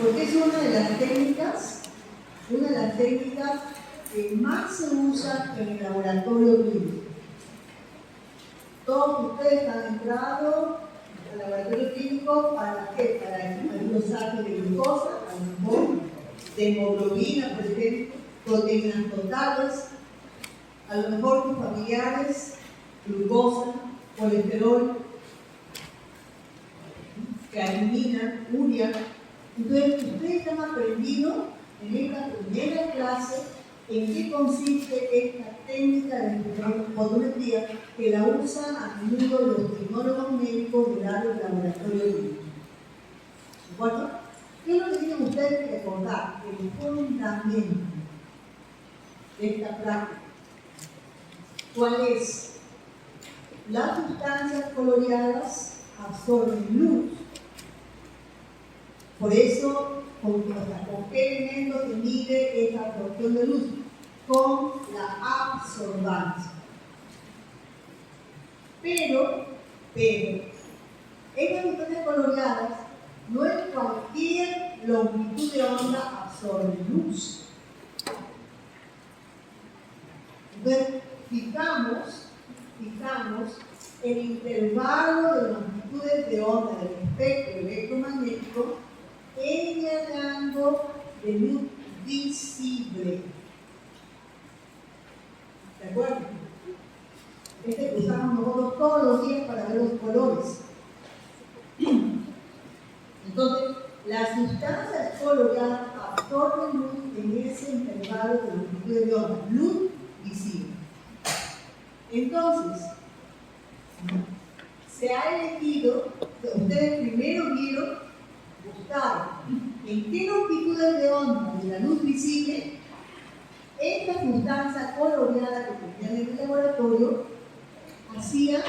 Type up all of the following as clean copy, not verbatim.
porque es una de las técnicas que más se usa en el laboratorio clínico. Todos ustedes han entrado al laboratorio clínico ¿para qué? Para el dosaje de glucosa, a lo mejor, de hemoglobina, por ejemplo, proteínas totales, a lo mejor tus familiares, glucosa, colesterol, creatinina, urea. Entonces, ustedes han aprendido en esta primera clase en qué consiste esta técnica de fotometría que la usan a menudo los tecnólogos médicos del área del laboratorio clínico. ¿De acuerdo? ¿Qué es lo que tienen ustedes que recordar? El fundamento de esta práctica. ¿Cuál es? Las sustancias coloreadas absorben luz. Por eso, ¿con qué elemento se mide esta absorción de luz? Con la absorbancia. Pero, estas sustancias coloreadas no en cualquier longitud de onda absorben luz. Entonces, fijamos el intervalo de longitudes de onda del espectro electromagnético en el rango de luz visible. ¿De acuerdo? Este que usamos nosotros todos los días para ver los colores. Entonces, las sustancias coloreadas absorben luz en ese intervalo de longitudes de onda, luz visible. Entonces, se ha elegido, ustedes primero vieron, buscar en qué longitudes de onda de la luz visible esta sustancia coloreada que tenían en el laboratorio hacía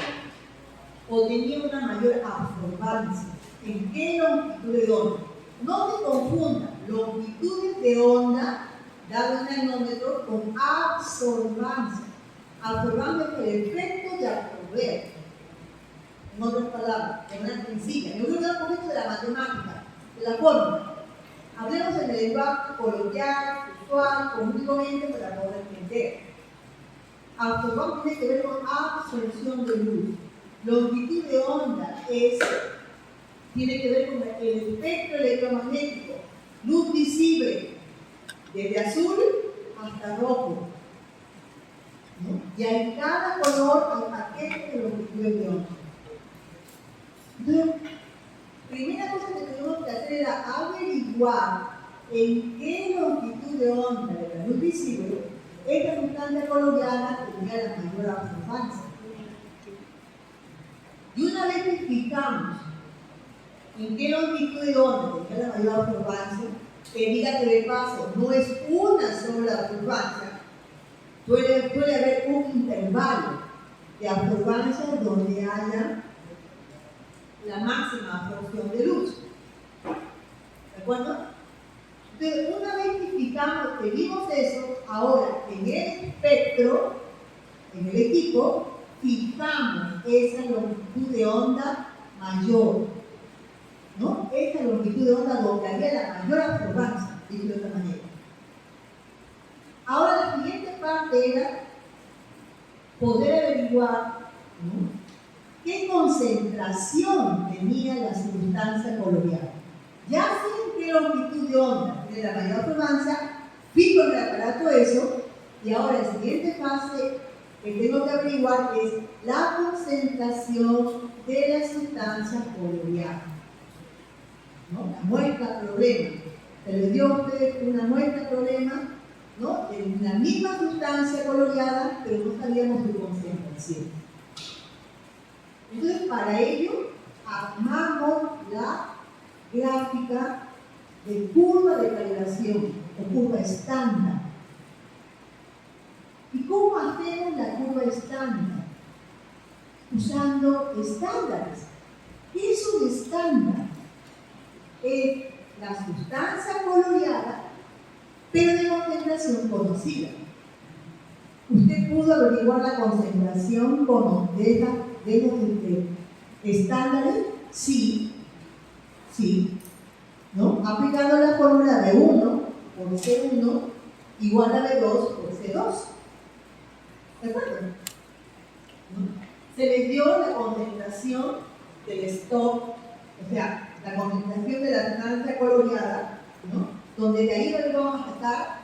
o tenía una mayor absorbancia. ¿En qué longitud de onda? No se confundan longitudes de onda dado en nanómetros con absorbancia. Absorbancia es el efecto de absorber. En otras palabras, de manera sencilla. Me voy a hablar un poquito de la matemática, de la fórmula. Hablemos en el lenguaje coloquial, usual, comúnmente para poder entender. Absorbancia tiene que ver con absorción de luz. Longitud de onda tiene que ver con el espectro electromagnético. Luz visible, desde azul hasta rojo. ¿No? Y en cada color hay paquetes de longitudes de onda. Entonces, primera cosa que tenemos que hacer era averiguar en qué longitud de onda de la luz visible esta sustancia coloreada tenía la mayor absorbancia. Y una vez que fijamos en qué longitud de onda tenía la mayor absorbancia, que diga que de paso no es una sola absorbancia, suele haber un intervalo de absorbancia donde haya la máxima absorción de luz. ¿De acuerdo? Entonces, una vez que fijamos, que vimos eso, ahora en el espectro, en el equipo, fijamos esa longitud de onda mayor. ¿No? Esa longitud de onda donde había la mayor absorbancia, dicho de otra manera. Ahora la siguiente parte era poder averiguar, ¿no?, qué concentración tenía la sustancia coloreada. Ya sé en qué longitud de onda tiene la mayor absorbancia, fijo en el aparato eso, y ahora la siguiente fase que tengo que averiguar es la concentración de la sustancia coloreada. ¿No? La muestra problema. Se les dio a ustedes una muestra problema, ¿no?, en la misma sustancia coloreada, pero no sabíamos su concentración. Entonces, para ello, armamos la gráfica de curva de calibración o curva estándar. ¿Y cómo hacemos la curva estándar? Usando estándares. ¿Qué es un estándar? Es la sustancia coloreada, pero de concentración conocida. Usted pudo averiguar la concentración de los estándares, sí, ¿no? ¿no? Aplicando la fórmula de 1 por C1 igual a B2 por C2. ¿De acuerdo? ¿No? Se les dio la concentración del stock, o sea, la concentración de la sustancia coloreada, ¿no? Donde de ahí lo vamos a sacar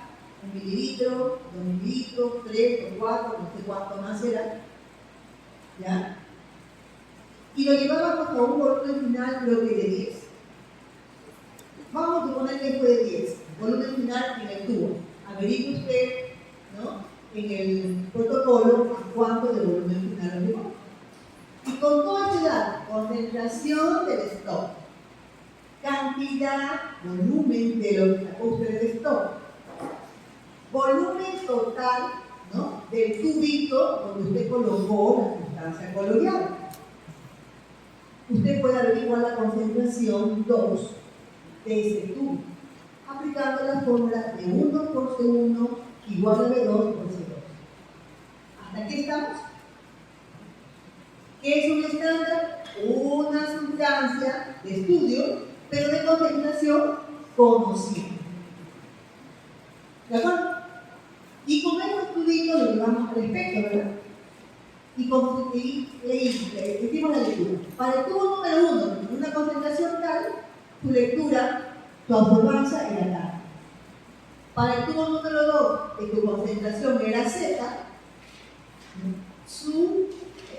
1 mililitro, 2 mililitros, 3 o 4, no sé cuánto más era, ¿ya? Y lo llevábamos a un volumen final, creo que de 10. Vamos a suponer que fue de 10, volumen final en el tubo. Averigüe usted, ¿no? En el protocolo a cuánto de volumen final lo llevó. Y con todo este dato, concentración del stock, cantidad, volumen de lo que sacó usted de stock, volumen total, ¿no? Del tubito donde usted colocó la sustancia coloreada. Usted puede averiguar la concentración 2 de ese tubo, aplicando la fórmula de 1 por C1 igual a B2 por C2. ¿Hasta aquí estamos? ¿Qué es un estándar? Una sustancia de estudio, pero de concentración conocida. ¿De acuerdo? Y con estos tubitos lo llevamos al espejo, ¿verdad? Y hicimos la lectura. Para el tubo número 1, en una concentración tal, tu lectura, tu absorbancia era tal. Para el tubo número 2, que tu concentración era Z, su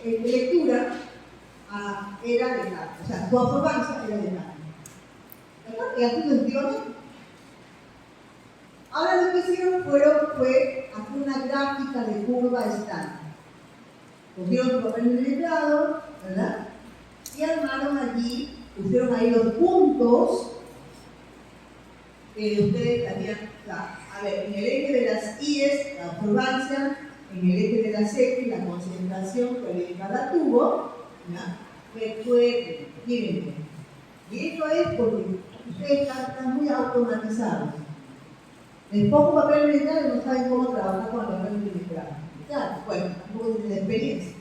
lectura era de tal. O sea, tu absorbancia era de tal. ¿De acuerdo? Y así sucesivamente. Ahora lo que hicieron fue hacer una gráfica de curva estándar. Cogieron su papel milimetrado, ¿verdad? Y armaron allí, pusieron ahí los puntos que ustedes habían. A ver, en el eje de las IES, la absorbancia, en el eje de las X, la concentración que había en cada tubo, ¿ya? Recuerden, miren, y esto es porque ustedes están muy automatizados. Les pongo papel milimetrado y no saben cómo trabajar con el papel milimetrado. Claro, bueno, tampoco tienen la experiencia,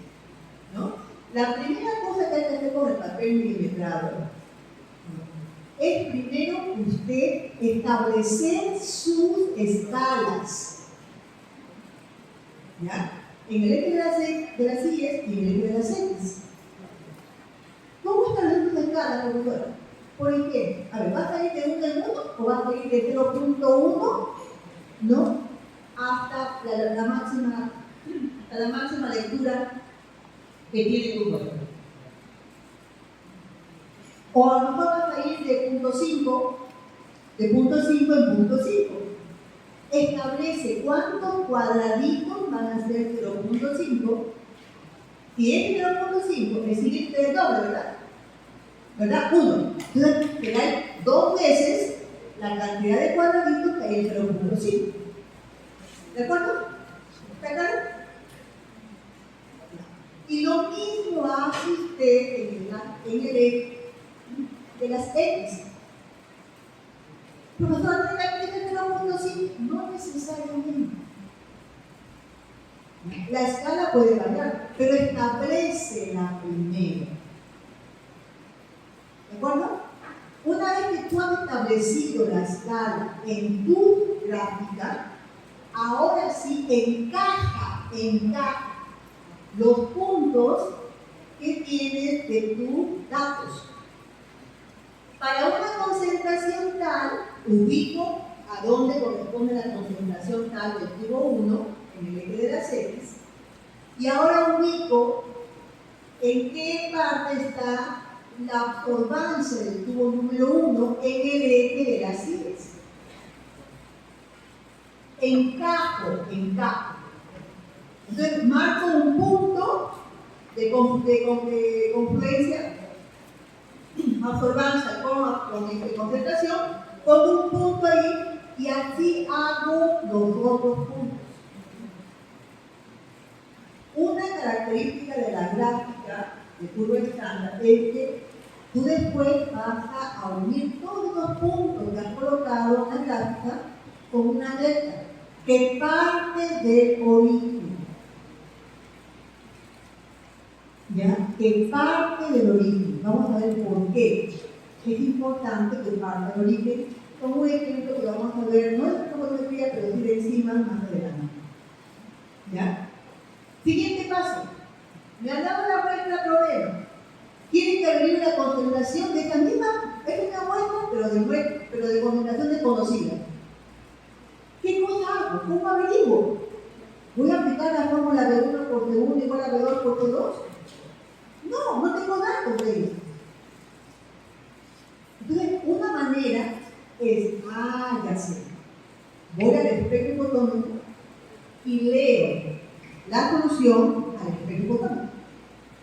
¿no? La primera cosa que hay que hacer con el papel milimetrado es primero usted establecer sus escalas, ¿ya? En el eje de las IES y en el eje de las X. ¿Cómo establecer tus escalas, profesora? ¿Por ejemplo? A ver, ¿vas a ir de 1 en 1 o vas a ir de 0.1, ¿no? Hasta la máxima lectura que tiene tu cuerpo? O a lo mejor vas a ir de punto 5 en punto 5. Establece cuántos cuadraditos van a ser 0.5. Si es 0.5, es decir, 3 doble, ¿verdad? ¿Verdad? 1. Entonces, te da 2 veces la cantidad de cuadraditos que hay en 0.5. ¿De acuerdo? ¿Está claro? Y lo mismo hace usted en el eje de las X. Profesor, ¿tiene 0.5? No necesariamente. La escala puede variar, pero establece la primera. ¿De acuerdo? Una vez que tú has establecido la escala en tu gráfica, ahora sí encaja los puntos que tienes de tus datos. Para una concentración tal, ubico a dónde corresponde la concentración tal del tubo 1 en el eje de las X, y ahora ubico en qué parte está la absorbancia del tubo número 1 en el eje de las X. Encajo. Entonces marco un punto de confluencia, absorbancia con concentración, pongo un punto ahí y así hago los otros puntos. Una característica de la gráfica de curva estándar es que tú después vas a unir todos los puntos que has colocado en la gráfica con una recta que parte del origen. ¿Ya? Que parte del origen. Vamos a ver por qué. es importante que parta de origen, como un ejemplo que vamos a ver, no es topometría, pero sí de encima más adelante. ¿Ya? Siguiente paso. Me han dado la muestra problema. Quieren que averigüe la concentración de esta misma, es una muestra, pero de concentración desconocida. ¿Qué cosa hago? ¿Cómo averiguo? ¿Voy a aplicar la fórmula de 1 por T1 igual a B2 por T2? No, no tengo datos de eso. Entonces, una manera es, ya sé, voy al espejo fotómetro y leo la solución al espejo fotómetro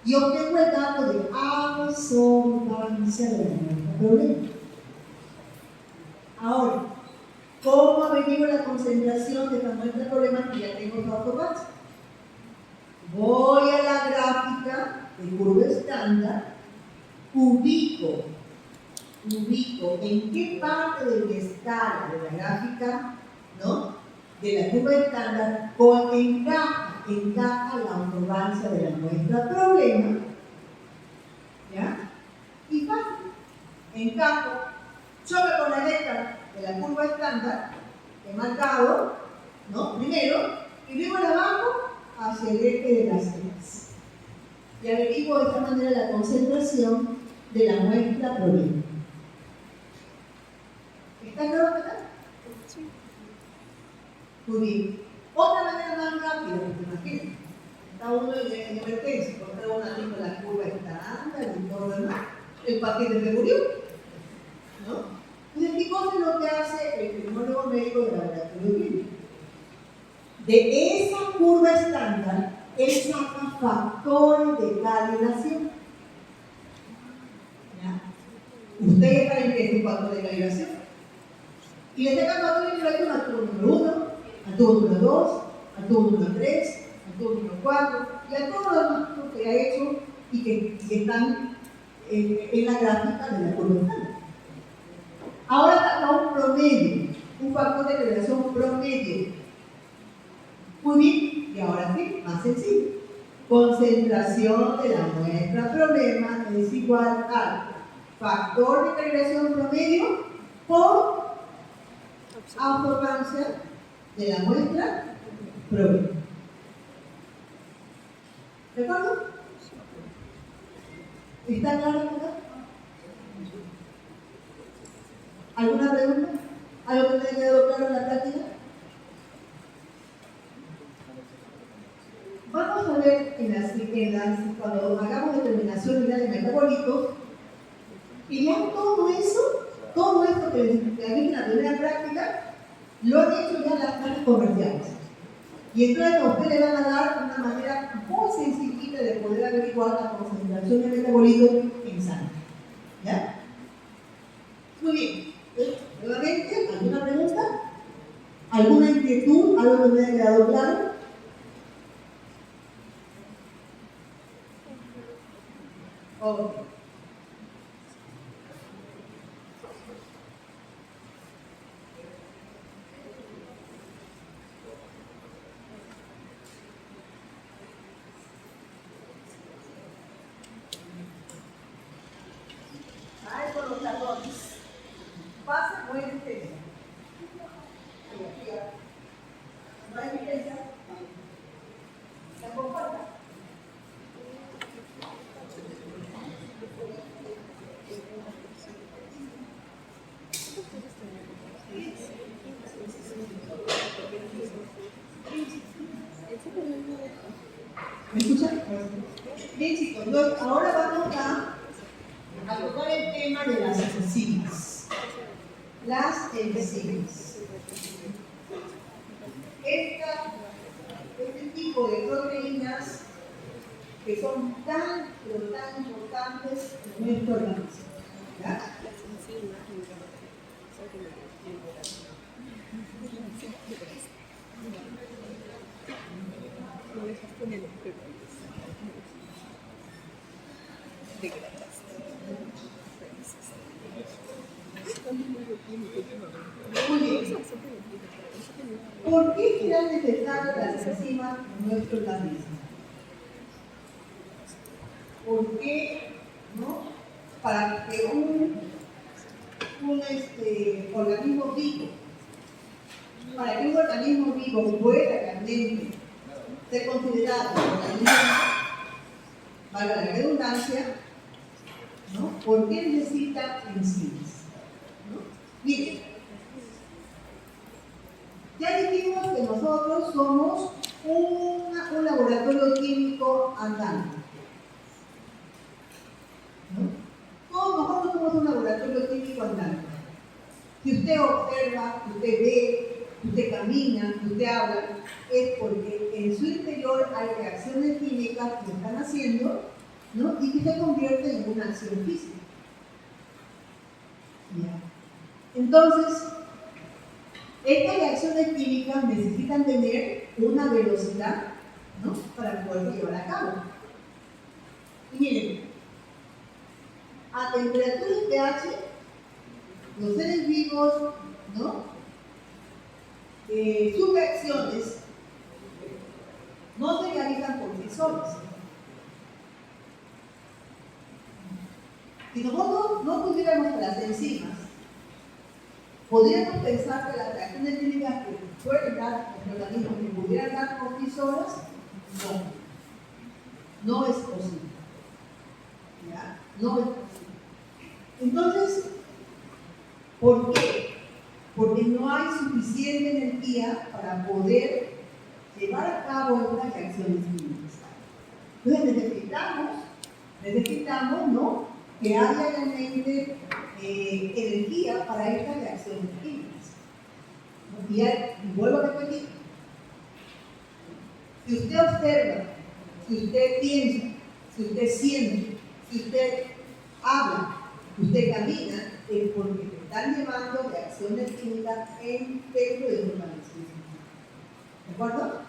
y obtengo el dato de absorbancia de la muestra problema. Ahora, ¿cómo averiguo la concentración de la muestra problema que ya tengo su absorbancia? Voy a la gráfica de curva estándar, ubico en qué parte de la escala de la gráfica, ¿no?, de la curva estándar encaja la absorbancia de la muestra problema, ¿ya? Y fácil, encajo, choca con la letra de la curva estándar, he marcado, ¿no?, primero, y luego la bajo hacia el eje de las cejas. Y averiguo de esta manera la concentración de la muestra problema. ¿Está claro, verdad? Sí. Muy bien. Otra manera más rápida, porque imagínense, está uno en emergencia, encontró una con la curva estándar y todo lo demás, el paciente se murió, ¿no? Entonces, ¿qué cosa es lo que hace el criminólogo médico de la laboratorio clínico? De esa curva estándar, él saca factores de calibración. ¿Ya? Ustedes ya saben que es un factor de calibración. Y le sacan factores de calibración al tubo número 1, al tubo número 2, al tubo número 3, al tubo número 4, y a todos los demás que ha hecho y que están en la gráfica de la curva estándar. Ahora saca un promedio, un factor de calibración promedio. Muy bien, y ahora sí, más sencillo. Concentración de la muestra problema es igual al factor de calibración promedio por absorbancia de la muestra problema. ¿De acuerdo? ¿Está claro acá? ¿Alguna pregunta? ¿Algo que te haya quedado claro en la práctica? Vamos a ver cuando hagamos determinación de metabolitos, y ya todo esto que les dije en la primera práctica, lo han hecho ya las clases comerciales. Y entonces a ustedes le van a dar una manera muy sencillita de poder averiguar la concentración de metabolitos en sangre. ¿Ya? Muy bien. Nuevamente, ¿alguna pregunta? ¿Alguna inquietud? ¿Algo que me haya quedado claro? Ok. Ay, con los talones. Pasa, muy intensa. No hay evidencia. ¿La comparta? ¿Me escuchan? Bien, chicos, ahora vamos a tocar el tema de las enzimas. Las enzimas. Este tipo de proteínas que son tan, pero tan importantes en nuestro organismo. ¿Ya? Muy bien. ¿Por qué serán necesarias las enzimas en nuestro organismo? ¿Por qué? ¿No? Para que un un organismo vivo. Para que un organismo vivo pueda realmente ser considerado un organismo, valga la redundancia, ¿no? ¿Por qué necesita enzimas? ¿No? Miren, ya dijimos que nosotros somos un laboratorio químico andante. ¿No? Todos nosotros somos un laboratorio químico andante. Si usted observa, si usted ve, si usted camina, si usted habla, es porque en su interior hay reacciones químicas que están haciendo, ¿no? Y que se convierten en una acción física. ¿Ya? Entonces, estas reacciones químicas necesitan tener una velocidad, ¿no? Para poder llevar a cabo. Y miren, a temperatura y pH, los seres vivos, ¿no? Sus reacciones no se realizan por sí solas. Si nosotros no pudiéramos las enzimas, podríamos pensar que las reacciones químicas que pueden dar los organismos que pudieran dar por sí solas, no es posible. ¿Ya? No es posible. Entonces, ¿por qué? Porque no hay suficiente energía para poder llevar a cabo estas reacciones químicas. Entonces necesitamos, ¿no? Que haya realmente energía para estas reacciones químicas. Y vuelvo a repetir, si usted observa, si usted piensa, si usted siente, si usted habla, si usted camina, es porque se están llevando reacciones químicas dentro de su organismo. ¿De acuerdo?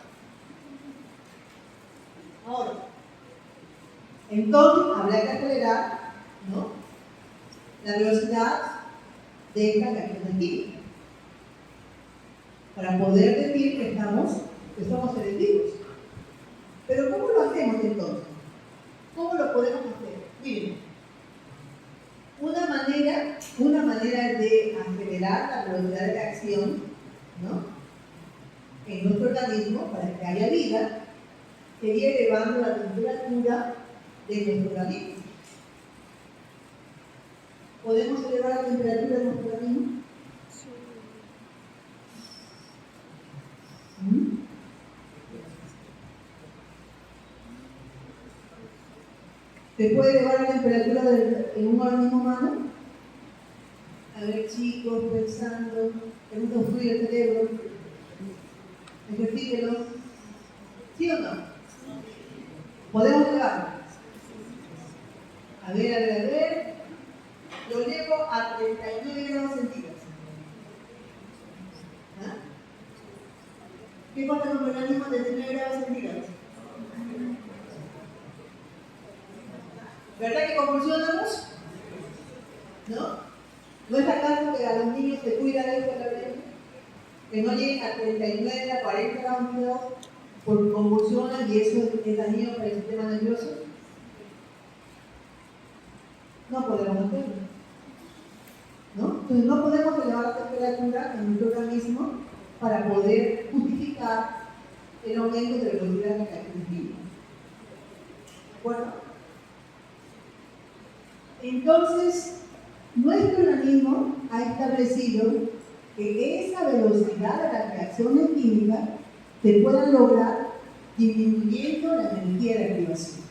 Ahora, entonces habrá que acelerar, ¿no? La velocidad de esta reacción química para poder decir que somos seres vivos. Pero ¿cómo lo hacemos entonces? ¿Cómo lo podemos hacer? Miren, una manera de acelerar la velocidad de reacción, ¿no? En nuestro organismo para que haya vida sería elevando la temperatura de nuestro organismo. ¿Podemos elevar la temperatura de nuestro organismo? ¿Se puede elevar la temperatura en un organismo humano? A ver, chicos, pensando, en construir el cerebro, ejercítelo. ¿Sí o no? ¿Podemos elevarlo? A ver. Lo llevo a 39 grados centígrados. ¿Ah? ¿Qué pasa con el organismo a 39 grados centígrados? ¿Verdad que convulsionamos? ¿No? ¿No es acaso que a los niños se cuida de eso la vida? Que no lleguen a 39, a 40 grados centígrados por convulsionan y eso es dañino para el sistema nervioso. No podemos hacerlo. ¿No? Entonces no podemos elevar la temperatura en nuestro organismo para poder justificar el aumento de velocidad de la actividad. ¿De acuerdo? Entonces, nuestro organismo ha establecido que esa velocidad de las reacciones químicas se pueda lograr disminuyendo la energía de activación.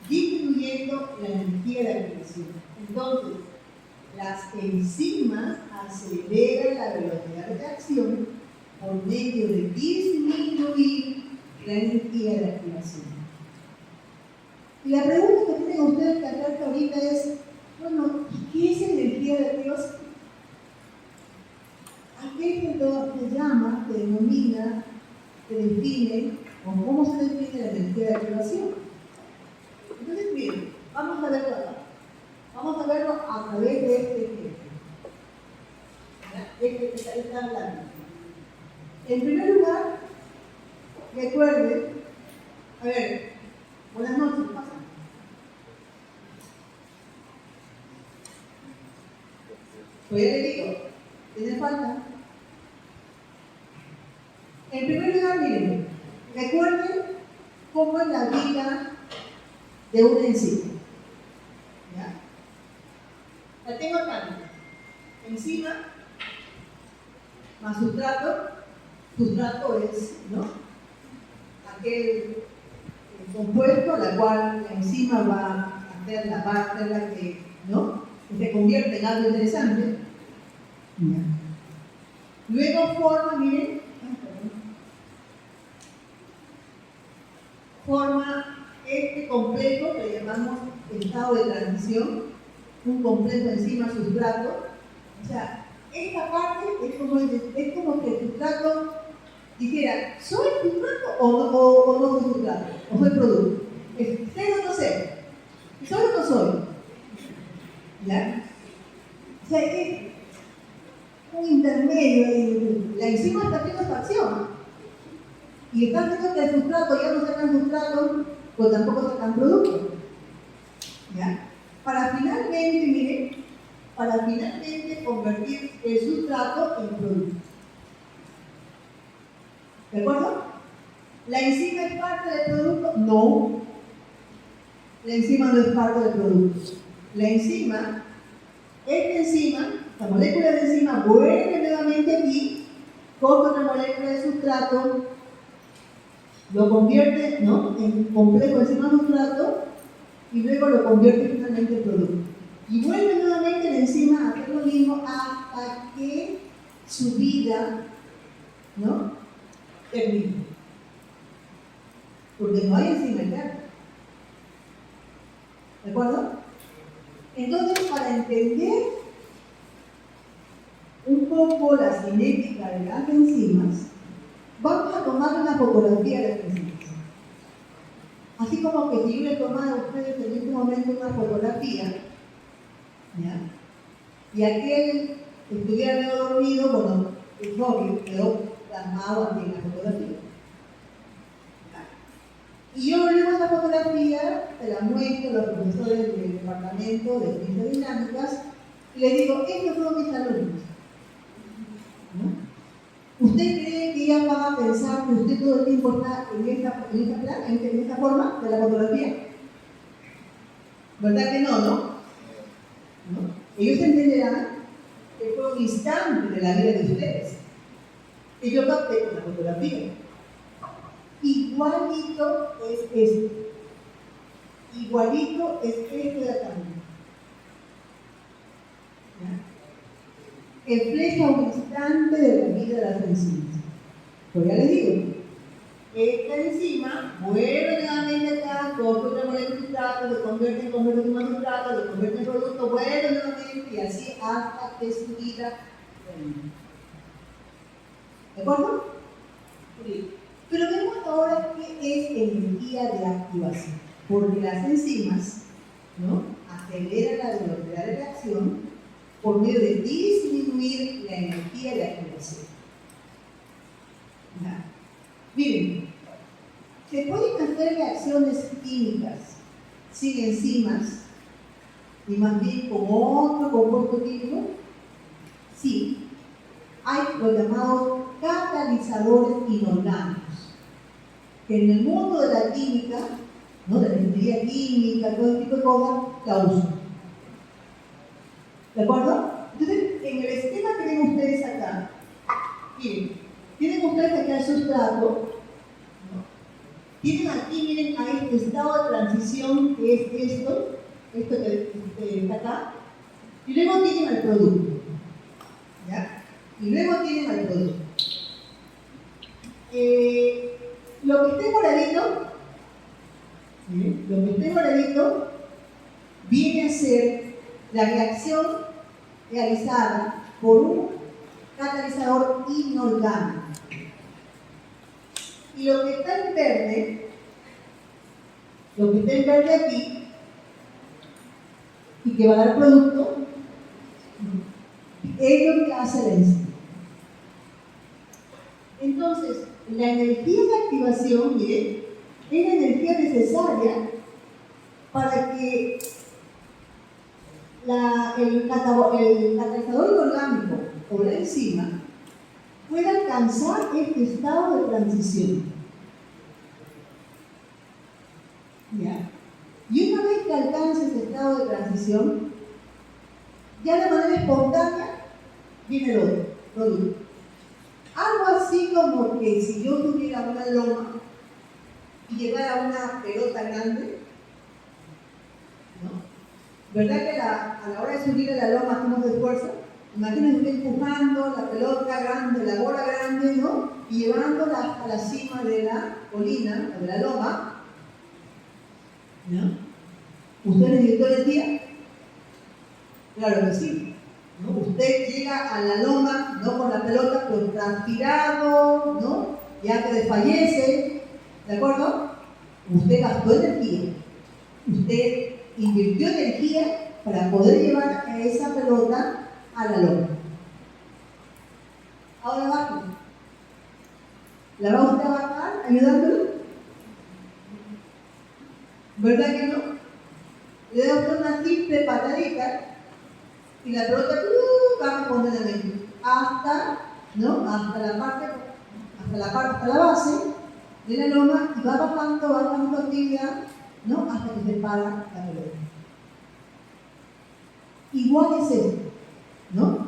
Disminuyendo la energía de activación. Entonces, las enzimas aceleran la velocidad de reacción por medio de disminuir la energía de activación. Y la pregunta que tienen ustedes que hacerse ahorita es, bueno, ¿qué es energía de activación? ¿A qué se llama, se denomina, se define, o cómo se define la energía de activación? Entonces, miren, vamos a verlo acá. Vamos a verlo a través de este ejemplo. Este que está hablando. En primer lugar, recuerden, a ver, buenas noches, pasen. Pues ya le digo, tiene falta. En primer lugar, miren, recuerden cómo es la vida de una enzima. ¿Ya? La tengo acá. Enzima más sustrato. Sustrato es, ¿no?, aquel compuesto a la cual la enzima va a hacer la que, ¿no?, que se convierte en algo interesante. ¿Ya? Luego forma, miren, forma este complejo que llamamos estado de transición, un complejo enzima-sustrato. O sea, esta parte es como que el sustrato dijera, ¿soy sustrato o no soy sustrato? ¿O soy producto? ¿Cero o no cero? ¿Soy o no soy? ¿Ya? O sea, es un intermedio. La enzima está haciendo esta acción. Y está haciendo que el sustrato ya no sea tan sustrato, pero tampoco sea tan producto. ¿Ya? Para finalmente convertir el sustrato en producto. ¿De acuerdo? ¿La enzima es parte del producto? No. La enzima no es parte del producto. La enzima, la molécula de enzima vuelve nuevamente aquí, coge otra molécula de sustrato, lo convierte, ¿no?, en complejo enzima-sustrato y luego lo convierte finalmente en producto. Y vuelve nuevamente la enzima a hacer lo mismo hasta que su vida, ¿no?, termine. Porque no hay enzima eterna. ¿De acuerdo? Entonces, para entender un poco la cinética de las enzimas, vamos a tomar una fotografía de las enzimas. Así como que si yo le tomara a ustedes en este momento una fotografía, ¿ya?, y aquel estuviera medio dormido, bueno, es obvio, quedó plasmado aquí en la fotografía. Y yo luego esa fotografía, se la muestro a los profesores del departamento de ciencias dinámicas y les digo, estos son mis alumnos. ¿No? ¿Usted cree que ella va a pensar que usted todo el tiempo está en esta forma de la fotografía? ¿Verdad que no, no? Ellos entenderán que fue un instante de la vida de ustedes. Y yo capté con la fotografía. Igualito es esto. Igualito es esto de acá. Refleja un instante de la vida de las enzimas. Pues ya les digo, esta enzima vuelve nuevamente acá, coge una molécula de sustrato, lo convierte en sustrato, lo convierte en producto, vuelve nuevamente y así hasta que su vida termine. ¿De acuerdo? Sí. Pero vemos ahora qué es energía de activación, porque las enzimas, ¿no?, aceleran la velocidad de reacción por medio de disminuir la energía de activación. ¿Ya? Miren, se pueden hacer reacciones químicas sin enzimas y más bien con otro compuesto químico. Sí, hay los llamados catalizadores inorgánicos, que en el mundo de la química, ¿no?, de la ingeniería química, todo ese tipo de cosas, la usan. ¿De acuerdo? Entonces, en el esquema que ven ustedes acá, miren, tienen ustedes acá el sustrato, ¿no? Tienen aquí, miren, a este estado de transición que es esto que está acá, y luego tienen al producto. ¿Ya? Y luego tienen al producto. Lo que esté moradito, viene a ser la reacción realizada por un catalizador inorgánico. Y lo que está en verde aquí, y que va a dar producto, es lo que hace la enzima. Entonces, la energía de activación, miren, es la energía necesaria para que el catalizador inorgánico o la enzima puede alcanzar este estado de transición. ¿Ya? Y una vez que alcance ese estado de transición, ya de manera espontánea viene el otro producto. Algo así como que si yo tuviera una loma y llevara una pelota grande, ¿no? ¿Verdad que a la hora de subir a la loma hacemos esfuerzo? Imagínense usted empujando la pelota grande, la bola grande, ¿no? Y llevándola hasta la cima de la colina, o de la loma, ¿no? ¿Usted necesitó energía? Claro que sí, ¿no? Usted llega a la loma, no con la pelota, pero transpirado, ¿no? Ya que desfallece, ¿de acuerdo? Usted gastó energía, usted invirtió energía para poder llevar a esa pelota a la loma. Ahora bajo. ¿La va usted a bajar ayudándolo? ¿Verdad que no? Le da usted una simple patadita y la pelota baja espontáneamente hasta, ¿no? hasta la base de la loma y va bajando actividad, ¿no? Hasta que se para la pelota. Igual es esto, ¿no?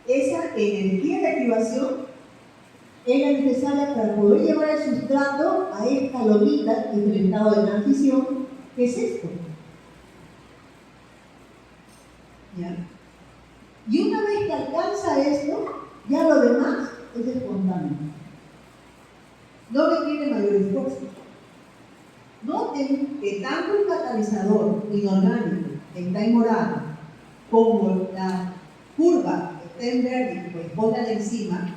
Esa energía de activación era necesaria para poder llevar el sustrato a esta lomita, que es el estado de transición, que es esto. ¿Ya? Y una vez que alcanza esto, ya lo demás es espontáneo. No requiere mayor esfuerzo. Noten que tanto el catalizador inorgánico que está en morado como la curva que está en verde que corresponde a la enzima,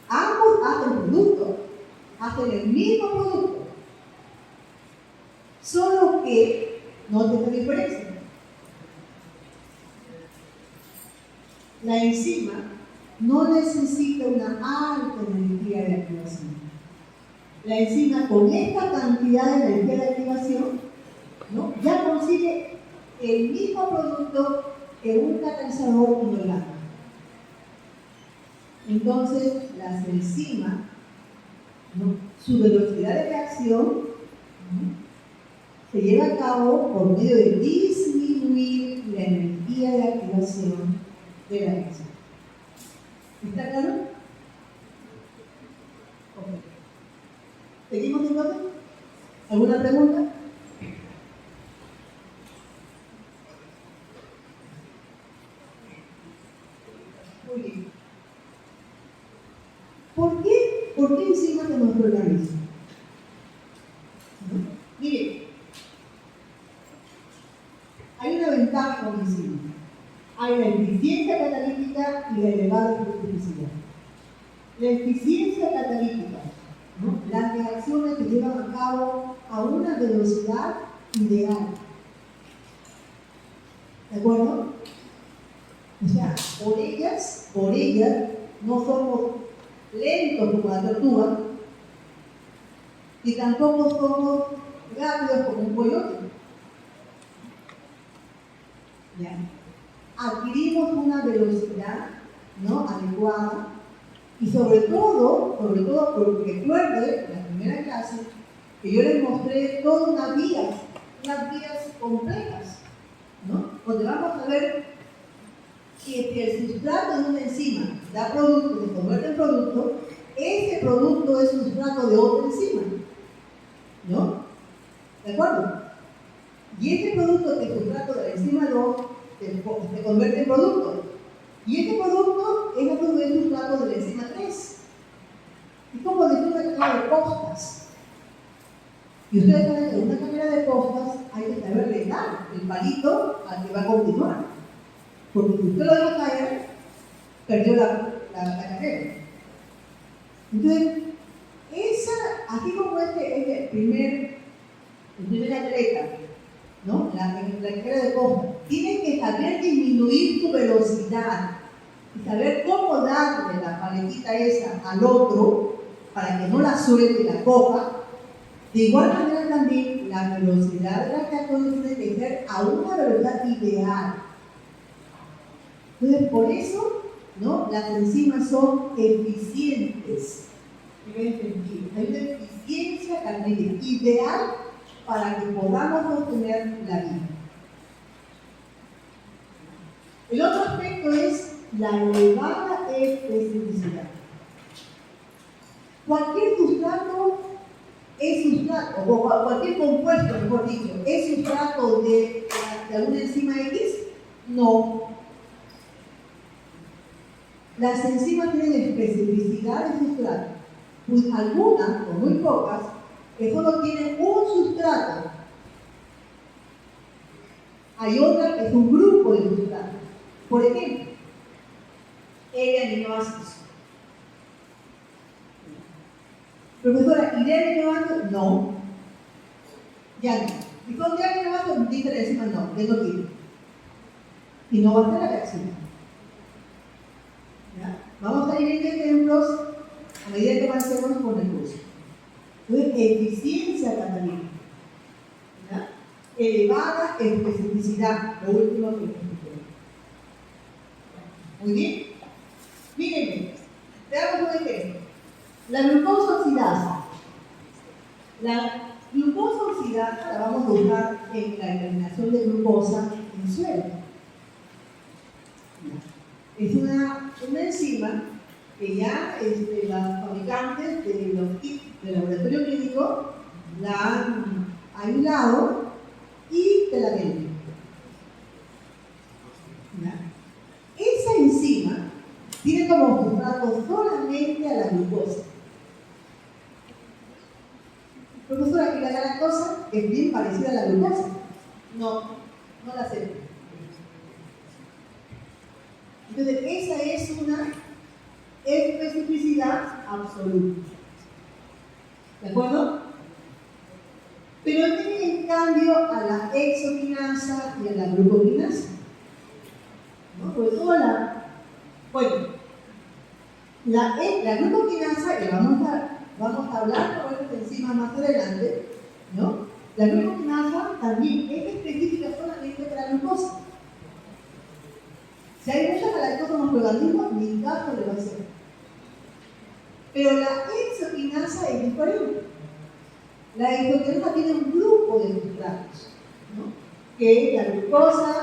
ambos hacen el mismo producto, solo que noten la diferencia. La enzima no necesita una alta energía de activación. La enzima con esta cantidad de energía de activación, ¿no? ya consigue el mismo producto que un catalizador inorgánico. Entonces, las enzimas, ¿no? su velocidad de reacción, ¿no? se lleva a cabo por medio de disminuir la energía de activación de la reacción. ¿Está claro? Okay. ¿Seguimos entonces? ¿Alguna pregunta? Muy bien. ¿Por qué enzimas de nuestro organismo? ¿No? Miren, hay una ventaja con enzimas. Hay la eficiencia catalítica y la elevada especificidad. La eficiencia catalítica, ¿no? Las reacciones se llevan a cabo a una velocidad ideal. ¿De acuerdo? O sea, por ellas no somos lentos como la tortuga y tampoco somos rápidos como un coyote. ¿Ya? Adquirimos una velocidad, ¿no? adecuada y sobre todo porque recuerde la primera clase que yo les mostré todas unas vías complejas, ¿no? Donde vamos a ver que el sustrato de una enzima da producto, se convierte en producto, ese producto es sustrato de otra enzima, ¿no? ¿De acuerdo? Y este producto que es sustrato de la enzima 2 se convierte en producto. Y este producto es a su vez sustrato de la enzima 3. Es como decir una cadena de postas. Y ustedes saben que en una cadena de postas hay que saberle dar el palito al que va a continuar. Porque si usted lo deja caer, perdió la carrera. Entonces, así como este el primer atleta, ¿no? la carrera de postas, tiene que saber disminuir su velocidad y saber cómo darle la paletita esa al otro para que no la suelte y la coja. De igual manera también la velocidad de la católica tiene que ser a una velocidad ideal. Entonces, por eso, ¿no?, las enzimas son eficientes. Hay una eficiencia catalítica ideal para que podamos obtener la vida. El otro aspecto es la elevada especificidad. Cualquier sustrato es sustrato, o cualquier compuesto, mejor dicho, ¿es sustrato de alguna enzima X? No. Las enzimas tienen especificidad de sustrato. Pues algunas, o muy pocas, que solo tienen un sustrato. Hay otras que es un grupo de sustratos. Por ejemplo, L-aminoácidos. Profesora, ¿y de aminoácidos? No. Ya no. Y con de aminoácidos, diferencia, no, tengo que ir. Y no va a ser la reacción. ¿Ya? Vamos a ir viendo ejemplos a medida que avancemos con el curso. Entonces, eficiencia catalítica. ¿Ya? Elevada especificidad, lo último que expliqué. Muy bien. Miren, veamos un ejemplo. La glucosa oxidasa. La glucosa oxidasa la vamos a usar en la eliminación de glucosa en suero. Es una enzima que ya las fabricantes de los kits de laboratorio clínico la han aislado y te la venden. Esa enzima tiene como sustrato solamente a la glucosa. Profesora, ¿y la galactosa es bien parecida a la glucosa? No, no la acepto. Entonces, esa es una especificidad absoluta. ¿De acuerdo? Pero tiene en cambio a la hexoquinasa y a la glucoquinasa. ¿No? Pues bueno, la glucoquinasa, que vamos a hablar sobre esta enzima más adelante, ¿no? La glucoquinasa también es específica solamente para la glucosa. Si hay mucha galactosa en nuestro organismo, ni caso le va a hacer. Pero la hexoquinasa es diferente. La hexoquinasa tiene un grupo de sustratos, ¿no?, que es la glucosa,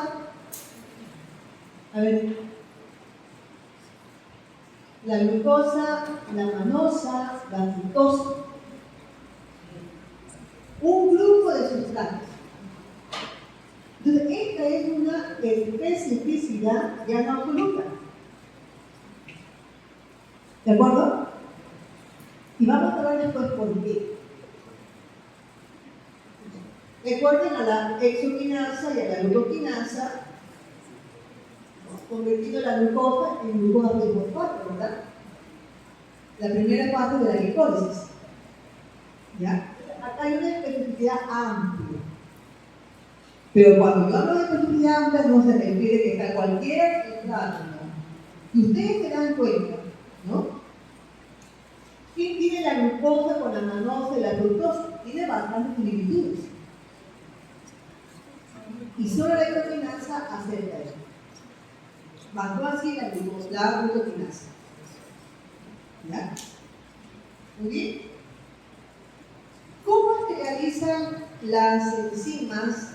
la glucosa, la manosa, la fructosa. Un grupo de sustratos. Entonces, esta es una especificidad ya no absoluta. ¿De acuerdo? Y vamos a ver después por qué. Recuerden a la hexoquinasa y a la glucoquinasa, convertido la glucosa en glucosa de fosfato, ¿verdad? La primera fase de la glicólisis. ¿Ya? Acá hay una especificidad amplia. Pero cuando yo hablo de especificidad amplia, no se refiere que está cualquier sustrato, ¿no? Y ustedes se dan cuenta, ¿no? ¿Quién tiene la glucosa con la manosa y la fructosa? Tiene bastantes similitudes. Y solo la glucoquinasa acepta eso. Bajó así la glucoquinasa. ¿Ya? Muy bien. ¿Cómo se realizan las enzimas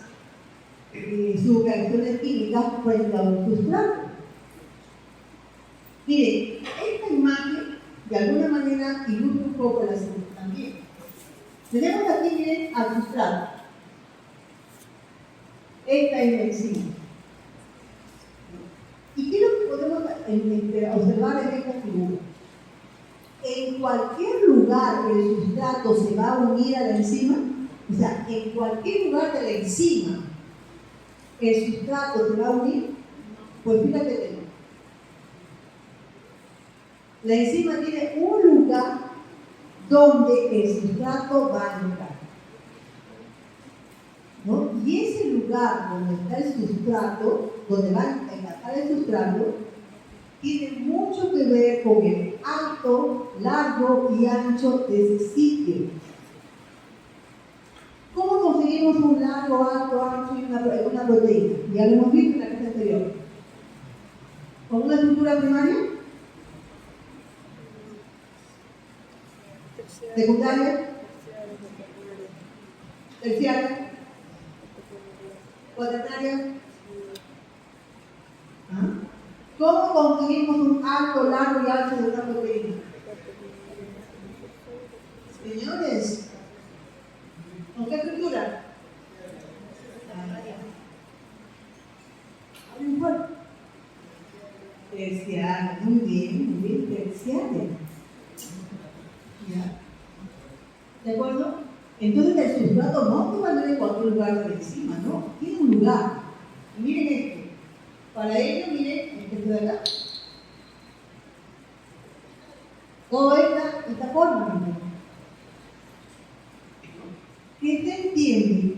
sus reacciones químicas frente a un sustrato? Miren, esta imagen de alguna manera ilustra un poco la asunto también. Tenemos aquí, miren, al sustrato. Esta es la enzima. ¿Y qué es lo que podemos observar en esta figura? En cualquier lugar que el sustrato se va a unir a la enzima, o sea, en cualquier lugar de la enzima el sustrato se va a unir, pues fíjate que no. La enzima tiene un lugar donde el sustrato va a entrar, ¿no? Y ese lugar donde está el sustrato, donde va a encajar el sustrato, tiene mucho que ver con el alto, largo y ancho de ese sitio. ¿Cómo conseguimos conseguimos un largo, alto, ancho y una proteína? Ya lo hemos visto en la clase anterior. ¿Con una estructura primaria? ¿Secundaria? ¿Terciaria? ¿Cuaternaria? ¿Ah? ¿Cómo conseguimos un alto, largo y ancho de una proteína? Señores, ¿con qué estructura? Hablen fuerte. Terciaria, muy bien, terciaria. ¿Ya? ¿De acuerdo? Entonces el sustrato no va a tener cualquier lugar de encima, ¿no? Tiene un lugar. Y miren esto. Para ello, miren, esto de acá. Todo esta forma, ¿no? ¿Qué se entiende?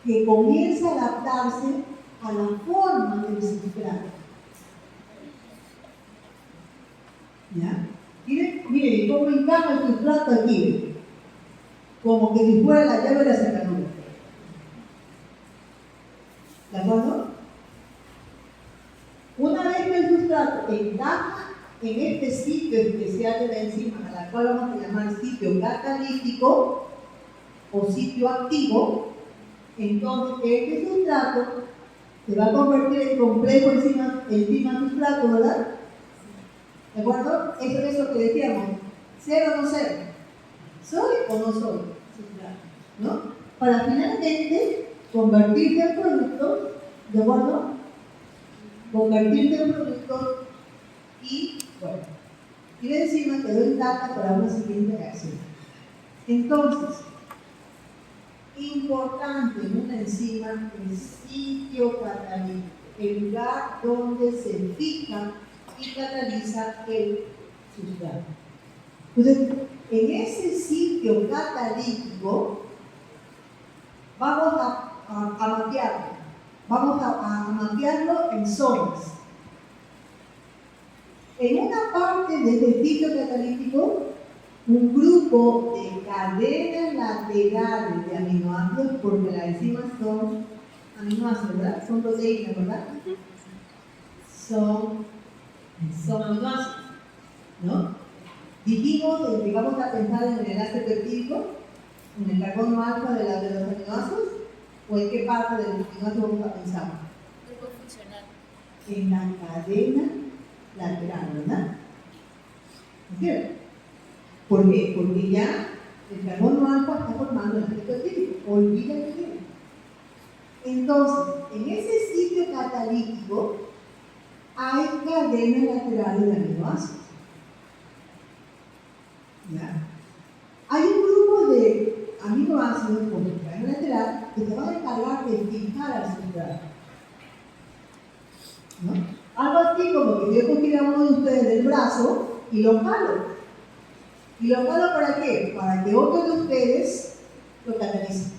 Que comienza a adaptarse a la forma del sustrato. ¿Ya? Miren cómo encaja el sustrato aquí, como que si fuera la llave de la cerradura. ¿De acuerdo? Una vez que el sustrato encaja en este sitio especial de la enzima, a la cual vamos a llamar sitio catalítico o sitio activo, entonces este sustrato se va a convertir en complejo enzima-sustrato, ¿verdad? ¿De acuerdo? Eso es lo que decíamos. ¿Ser o no ser? ¿Soy o no soy? ¿No? Para finalmente convertirse en producto, ¿de acuerdo? Convertirse en producto y, bueno, y la enzima quedó intacta para una siguiente reacción. Entonces, importante en una enzima el sitio catalítico, el lugar donde se fija y cataliza el sustrato. Entonces, en ese sitio catalítico vamos a mapearlo. Vamos a mapearlo en zonas. En una parte de este sitio catalítico, un grupo de cadenas laterales de aminoácidos, porque las enzimas son aminoácidos, ¿verdad? Son proteínas, ¿verdad? Son aminoácidos, ¿no? Dijimos que vamos a pensar en el enlace peptídico, en el carbono alfa de los aminoácidos, o en qué parte del aminoácido vamos a pensar. Grupo funcional. En la cadena lateral, ¿verdad? ¿No es cierto? ¿Por qué? Porque ya el carbono alfa está formando el enlace peptídico. Olvida que tiene. Entonces, en ese sitio catalítico hay cadenas laterales de aminoácidos. ¿Ya? Hay un grupo de aminoácidos con el cadena lateral que se van a encargar de fijar al sustrato. ¿No? Algo así como que yo cogiera a uno de ustedes del brazo y lo jalo. ¿Y lo jalo para qué? Para que otro de ustedes lo catalice.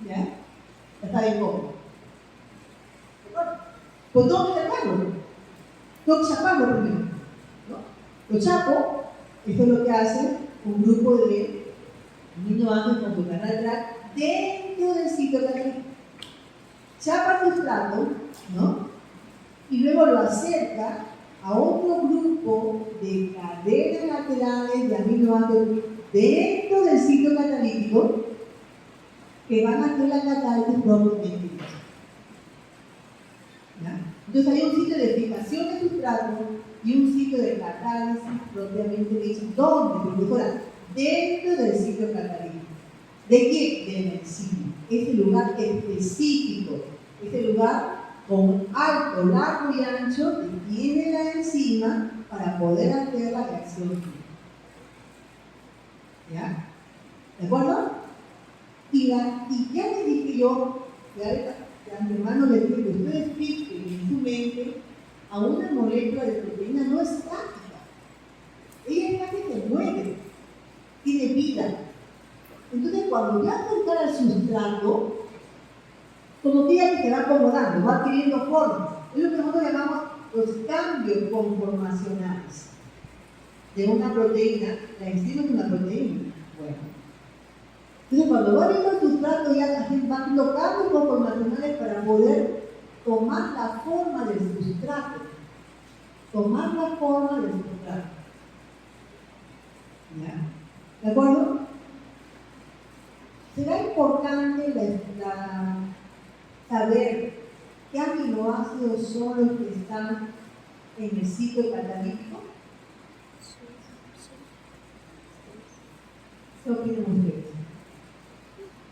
¿Ya? Está bien cómodo. Pues tengo que sacarlo. Tengo que chaparlo primero. ¿No? Lo chapo, esto es lo que hace un grupo de aminoácidos con su cadena lateral dentro del sitio catalítico. Chapa el sustrato, ¿no? Y luego lo acerca a otro grupo de cadenas laterales de aminoácidos dentro del sitio catalítico que van a hacer la catálisis propiamente dicha. Entonces hay un sitio de fijación de sustrato y un sitio de catálisis propiamente dicho. ¿Dónde, profesora? Dentro del sitio catalítico. ¿De qué? De la enzima. Ese lugar específico, ese lugar con alto, largo y ancho que tiene la enzima para poder hacer la reacción química. ¿Ya? ¿De acuerdo? Y ya les dije yo, a mi hermano le dije que ustedes fijen en su mente a una molécula de proteína no estática. Ella casi se mueve, tiene vida. Entonces, cuando ya acerca al sustrato, como que ella se va acomodando, va adquiriendo formas. Es lo que nosotros llamamos los cambios conformacionales de una proteína. La enzima es una proteína. Bueno, Entonces, cuando va viendo el sustrato, ya la gente va tocando un poco materiales para poder tomar la forma del sustrato. Tomar la forma del sustrato. ¿Ya? ¿De acuerdo? Será importante saber qué aminoácidos son los que están en el ciclo catalítico. Eso tienen ustedes.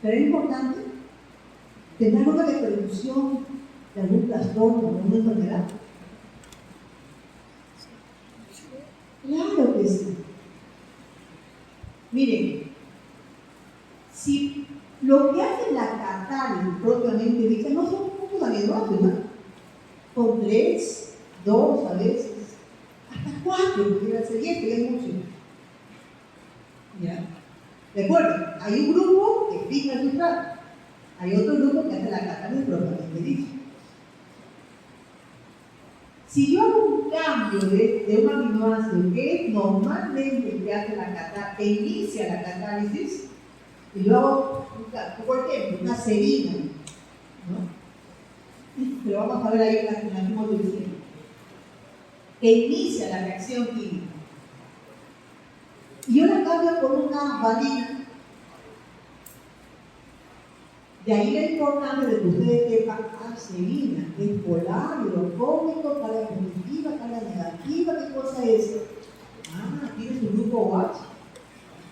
Será importante tener una reproducción de algún trastorno o alguna enfermedad. Claro que sí. Miren, si lo que hace la catálisis propiamente dicha no son muchos aminoácidos, ¿no? Con 3, 2 a veces, hasta 4 pudiera ser, y esto ya es mucho. ¿Ya? ¿De acuerdo? Hay un grupo que fija el sustrato, hay otro grupo que hace la catálisis propiamente dicha. Si yo hago un cambio de un aminoácido que es normalmente el que hace que inicia la catálisis, y yo hago, por ejemplo, una serina, ¿no? Pero vamos a ver ahí en la misma diciendo, que inicia la reacción química. Y yo la cambio por una valina. De ahí la importancia de que ustedes sepan serina, es polar, hidrofóbico, carga positiva, carga negativa, ¿qué cosa es? Tiene su grupo OH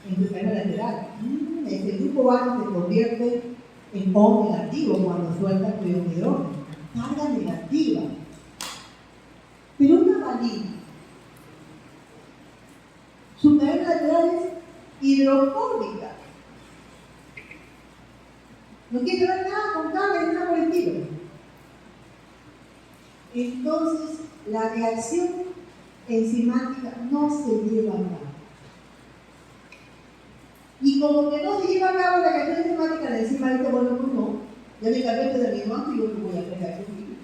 en su cadena lateral. Ese grupo OH se convierte en O negativo cuando suelta el ion de hidrógeno. Carga negativa. Pero una valina, su cadena lateral es hidrofóbica. No quiere ver nada con carga ni nada por el estilo. Entonces, la reacción enzimática no se lleva a cabo. Y como que no se lleva a cabo la reacción enzimática, la enzima dice, bueno, pues no, ya me cambié de aminoácido y yo voy a hacer reacción química.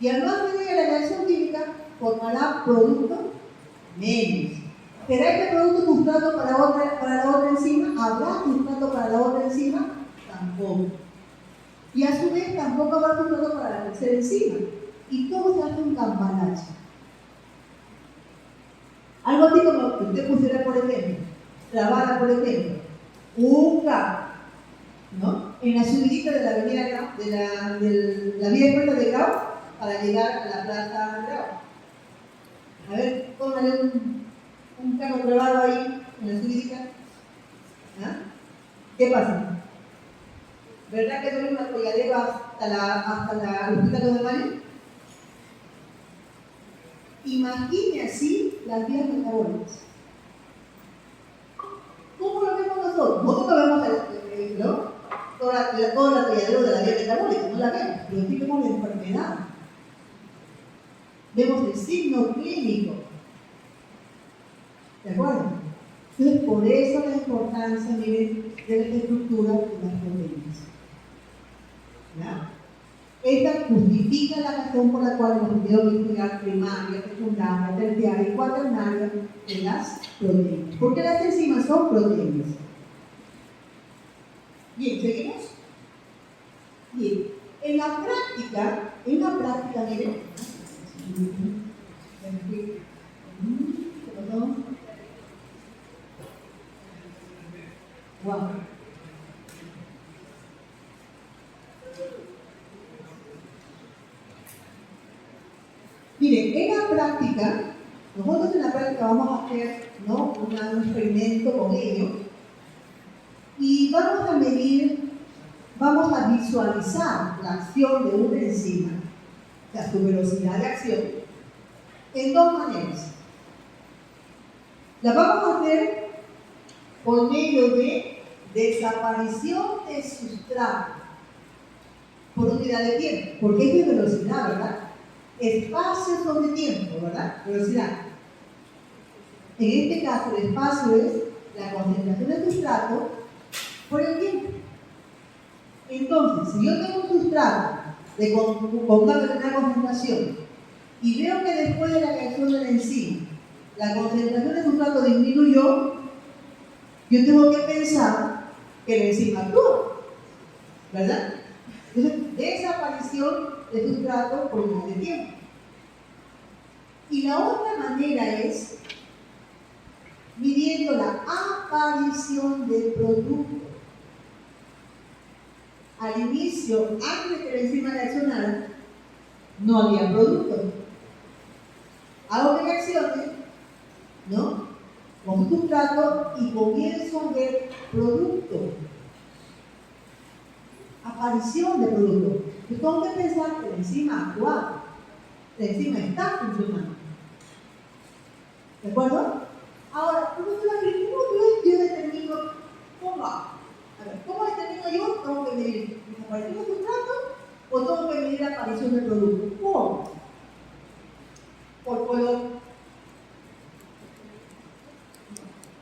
Y al no hacer la reacción química, formará producto menos. ¿Será este producto sustrato para la otra enzima? ¿Habrá sustrato para la otra enzima? Tampoco. Y a su vez tampoco habrá sustrato para la tercera enzima. Y todo se hace un campanacho. Algo así como que usted pusiera, por ejemplo, trabada, por ejemplo, un K, ¿no? En la subidita de la avenida Grau, de la vía expresa de Grau, para llegar a la plaza Grau. A ver, póngale un carro trabado ahí en la subidita. ¿Qué pasa? ¿Verdad que no es una colladera hasta la Urquita de Mayo? Imagine así las vías metabólicas. ¿Cómo lo vemos nosotros? Nosotros no vemos toda la colladera de la vía metabólica, no la vemos, pero sí vemos la enfermedad. Vemos el signo clínico. ¿De acuerdo? Entonces, por eso la importancia, miren, de la estructura de las proteínas. ¿Ya? Esta justifica la razón por la cual hemos tenido que estudiar primaria, secundaria, terciaria y cuaternaria de las proteínas. Porque las enzimas son proteínas. Bien, ¿seguimos? Bien. En la práctica, miren. Wow. Miren, en la práctica, nosotros en la práctica vamos a hacer, ¿no?, un experimento con ellos y vamos a medir, vamos a visualizar la acción de una enzima, o sea, su velocidad de acción, en dos maneras. La vamos a hacer por medio de desaparición de sustrato por unidad de tiempo, porque es de velocidad, ¿verdad? Espacio sobre tiempo, ¿verdad? Velocidad. En este caso, el espacio es la concentración del sustrato por el tiempo. Entonces, si yo tengo un sustrato con una determinada concentración y veo que después de la reacción de la enzima, la concentración del sustrato disminuyó, yo tengo que pensar que la enzima actúa, ¿verdad? Entonces, desaparición de sustrato por unidad de tiempo. Y la otra manera es midiendo la aparición del producto. Al inicio, antes de que la enzima reaccionara, no había producto. Hago que reaccione, ¿no? Con sustrato y comienzo a ver producto. Aparición de producto. Yo tengo que pensar que la enzima actúa, la enzima está funcionando. ¿De acuerdo? Ahora, ¿cómo yo determino cómo va? A ver, ¿cómo determino yo? ¿Tengo que medir desaparición de sustrato o tengo que medir la aparición del producto? ¿Cómo? Por color.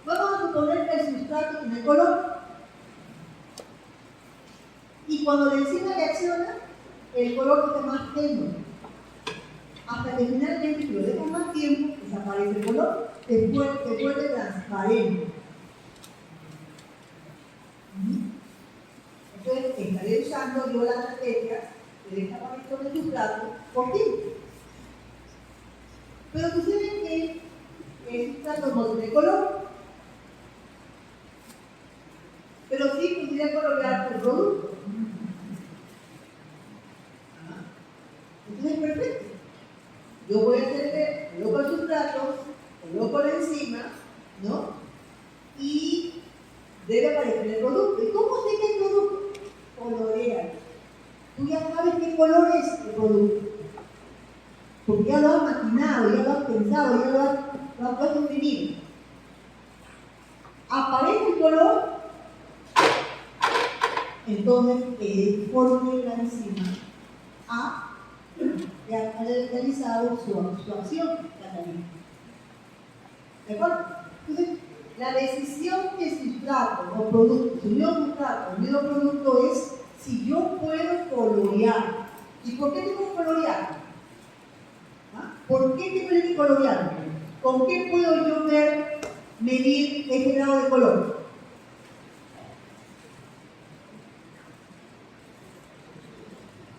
Vamos a suponer que el sustrato tiene color. Y cuando la enzima reacciona, el color está más tenue. Hasta que finalmente, si lo dejo más tiempo, desaparece el color, se vuelve transparente. Entonces, estaré usando yo la estrategia de desaparición del sustrato por tiempo. Pero sucede que el sustrato no tiene color, pero sí podría colorear el producto. Entonces, perfecto. Yo voy a hacer, coloco el sustrato, coloco la enzima, ¿no? Y debe aparecer el producto. ¿Y cómo sé que el producto? Colorea. Tú ya sabes qué color es el producto. Porque ya lo has maquinado, ya lo has pensado, ya lo has puesto definido. Aparece el color, entonces porque la enzima ha realizado su acción catalítica. ¿De acuerdo? Entonces, la decisión de sustrato o producto, si unido sustrato o unido producto es si yo puedo colorear. ¿Y por qué tengo que colorear? ¿Ah? ¿Por qué tengo que colorear? ¿Con qué puedo yo medir este grado de color?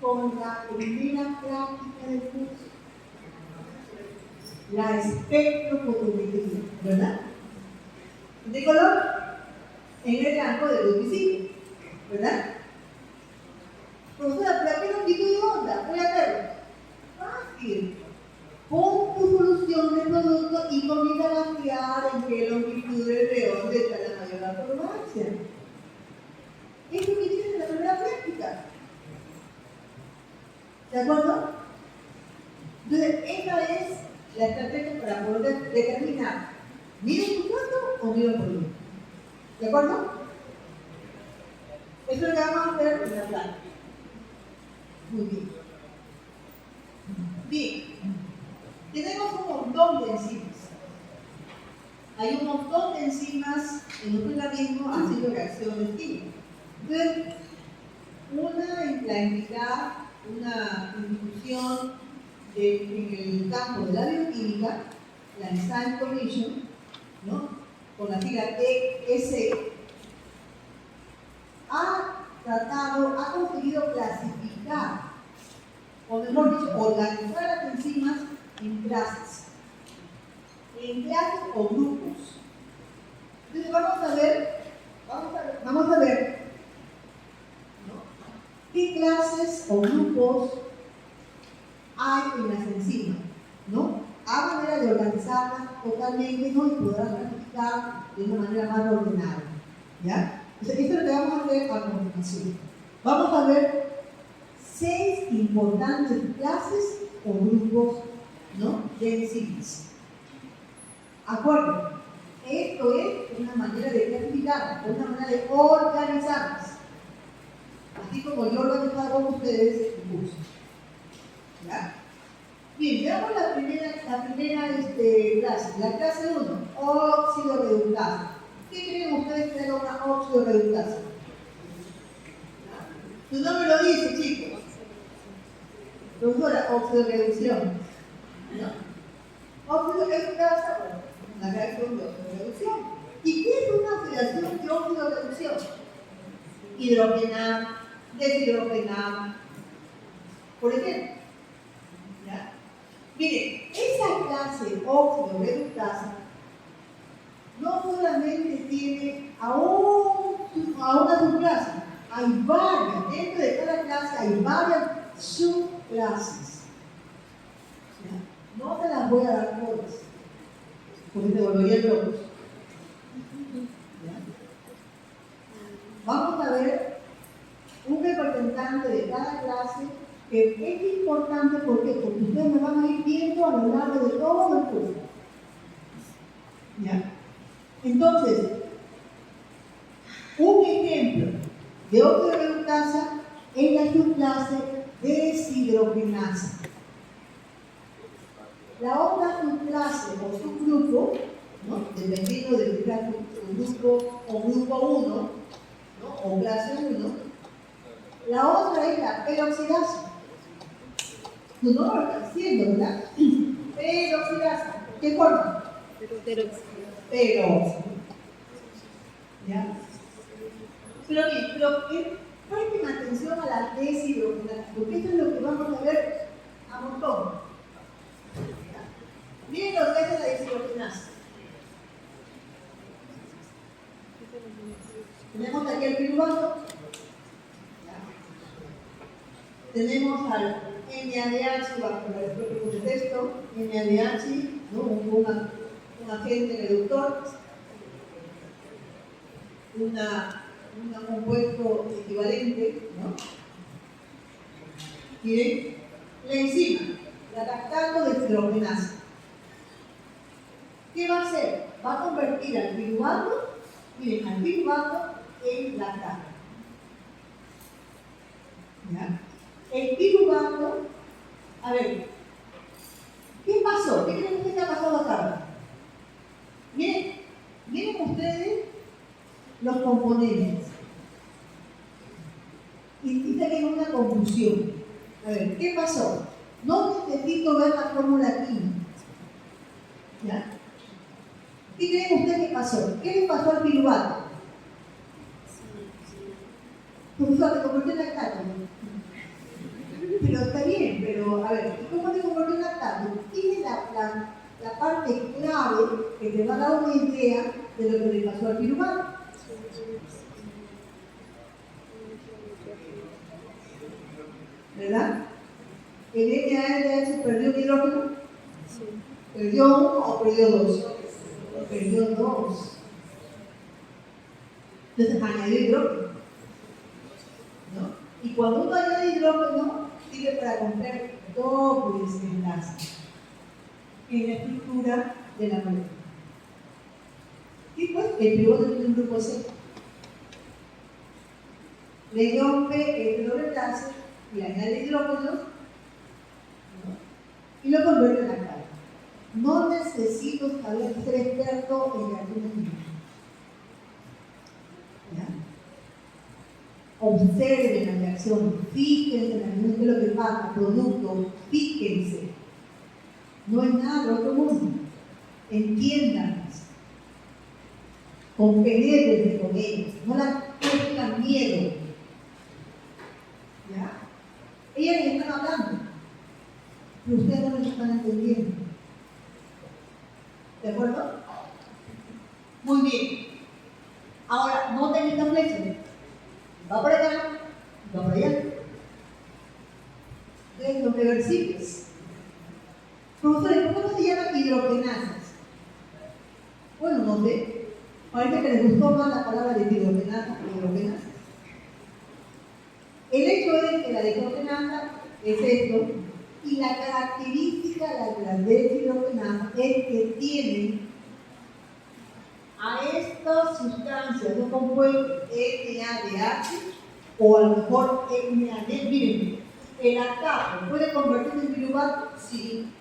Con la primera práctica del curso, la espectrofotometría, ¿verdad? De color en el blanco de luz visible, ¿verdad? Profesora, ¿pero qué longitud de onda voy a hacer? Fácil. Pon tu solución de producto y comienza a rastrear en qué longitud de onda está la mayor absorbancia. Eso que tienes en la primera práctica. ¿De acuerdo? Entonces, esta es la estrategia para poder determinar, ¿mido el sustrato o mido el producto? ¿De acuerdo? Eso es lo que vamos a hacer en la práctica. Muy bien. Bien. Tenemos un montón de enzimas. Hay un montón de enzimas en nuestro organismo haciendo reacciones químicas. Entonces, la entidad, una institución en el campo de la bioquímica, la Enzyme Commission, ¿no? Con la sigla ES, ha conseguido clasificar, o mejor dicho, organizar las enzimas en clases o grupos. Entonces vamos a ver, ¿no? ¿Qué clases o grupos hay en las enzimas? ¿No? Hay manera de organizarlas totalmente, ¿no? Y poder clasificar de una manera más ordenada. ¿Ya? Entonces, esto es lo que vamos a hacer a continuación. Vamos a ver 6 importantes clases o grupos, ¿no? De enzimas. Acuerdo, esto es una manera de clasificarlas, una manera de organizarlas. Así como yo organizado con ustedes el curso. ¿Ya? Bien, veamos la primera clase, la clase 1, óxido reductasa. ¿Qué creen ustedes que era una óxido reductasa? Tu nombre lo dice, chicos. Profesora, oxidorreducción. ¿No? Oxidorreductasa, bueno, una reacción de oxidorreducción. ¿Y qué es una oxidación de oxidorreducción? hidrogenado, deshidrogenado, por ejemplo. ¿Ya? Miren, esa clase óxido reductasa no solamente tiene a una subclase, hay varias, dentro de cada clase hay varias subclases. ¿Ya? No te las voy a dar todas, porque te volverían locos. ¿Ya? Vamos a ver un representante de cada clase que es importante porque ustedes me van a ir viendo a lo largo de todo el curso. ¿Ya? Entonces, un ejemplo de óxido reductasa es la subclase deshidrogenasa. La otra subclase o subgrupo, ¿no?, dependiendo de si sea subgrupo o grupo 1, ¿no?, o clase 1, la otra es la peroxidasa. Tu nombre lo está diciendo, ¿verdad? Peroxidasa. ¿Qué forma? Peróxido. ¿Ya? Pero presten atención a la deshidrogenasa, porque esto es lo que vamos a ver a montón. ¿Ya? Miren lo que hace la deshidrogenasa. Tenemos aquí el piruvato. Tenemos al NADH bajo el propio contexto, NADH, ¿no?, un agente reductor, un compuesto equivalente, ¿no? Miren, la enzima, la lactato deshidrogenasa. ¿Qué va a hacer? Va a convertir al piruvato, miren, al piruvato en lactato. ¿Ya? El piruvato, a ver, ¿qué pasó? ¿Qué creen ustedes que ha pasado acá? Miren ustedes los componentes. Y dice que es una confusión. A ver, ¿qué pasó? No necesito ver la fórmula química. ¿Ya? ¿Qué creen ustedes que pasó? ¿Qué le pasó al piruvato? Profesor, te convirtió en lactato. Pero está bien, pero a ver, ¿cómo te convirtió en lactato? Tiene la parte clave que te va a dar una idea de lo que le pasó al piruvato. ¿Verdad? ¿El NADH perdió un hidrógeno? Sí. ¿Perdió uno o perdió dos? Perdió dos. Entonces añadió hidrógeno, ¿no? Y cuando uno añade hidrógeno, sirve para comprar dobles enlaces en la estructura de la molécula. Y pues el piruvato tiene un grupo C. Le rompe el doble enlace y le añade hidrógeno, ¿no?, y lo convierte en lactato. No necesito saber ser experto en reacciones químicas. Observen la reacción, fíjense en la reacción, qué es lo que pasa, producto, fíjense. No es nada de otro mundo. Entiéndanlas. Compenetrense con ellos. No tengan miedo. ¿Ya? Ellas les están hablando, pero ustedes no les están entendiendo. ¿De acuerdo? Muy bien. Ahora, noten esta flecha. Va por acá, va por allá. Entonces, los reversibles. Profesores, ¿cómo se llaman hidrogenasas? Bueno, no sé. Parece que les gustó más la palabra de hidrogenasa que hidrogenasas. El hecho es que la deshidrogenasa es esto, y la característica de la deshidrogenasa es que tienen a estas sustancias no compuestos NADH o a lo mejor NAD. Miren, el lactato puede convertirse en piruvato, sí.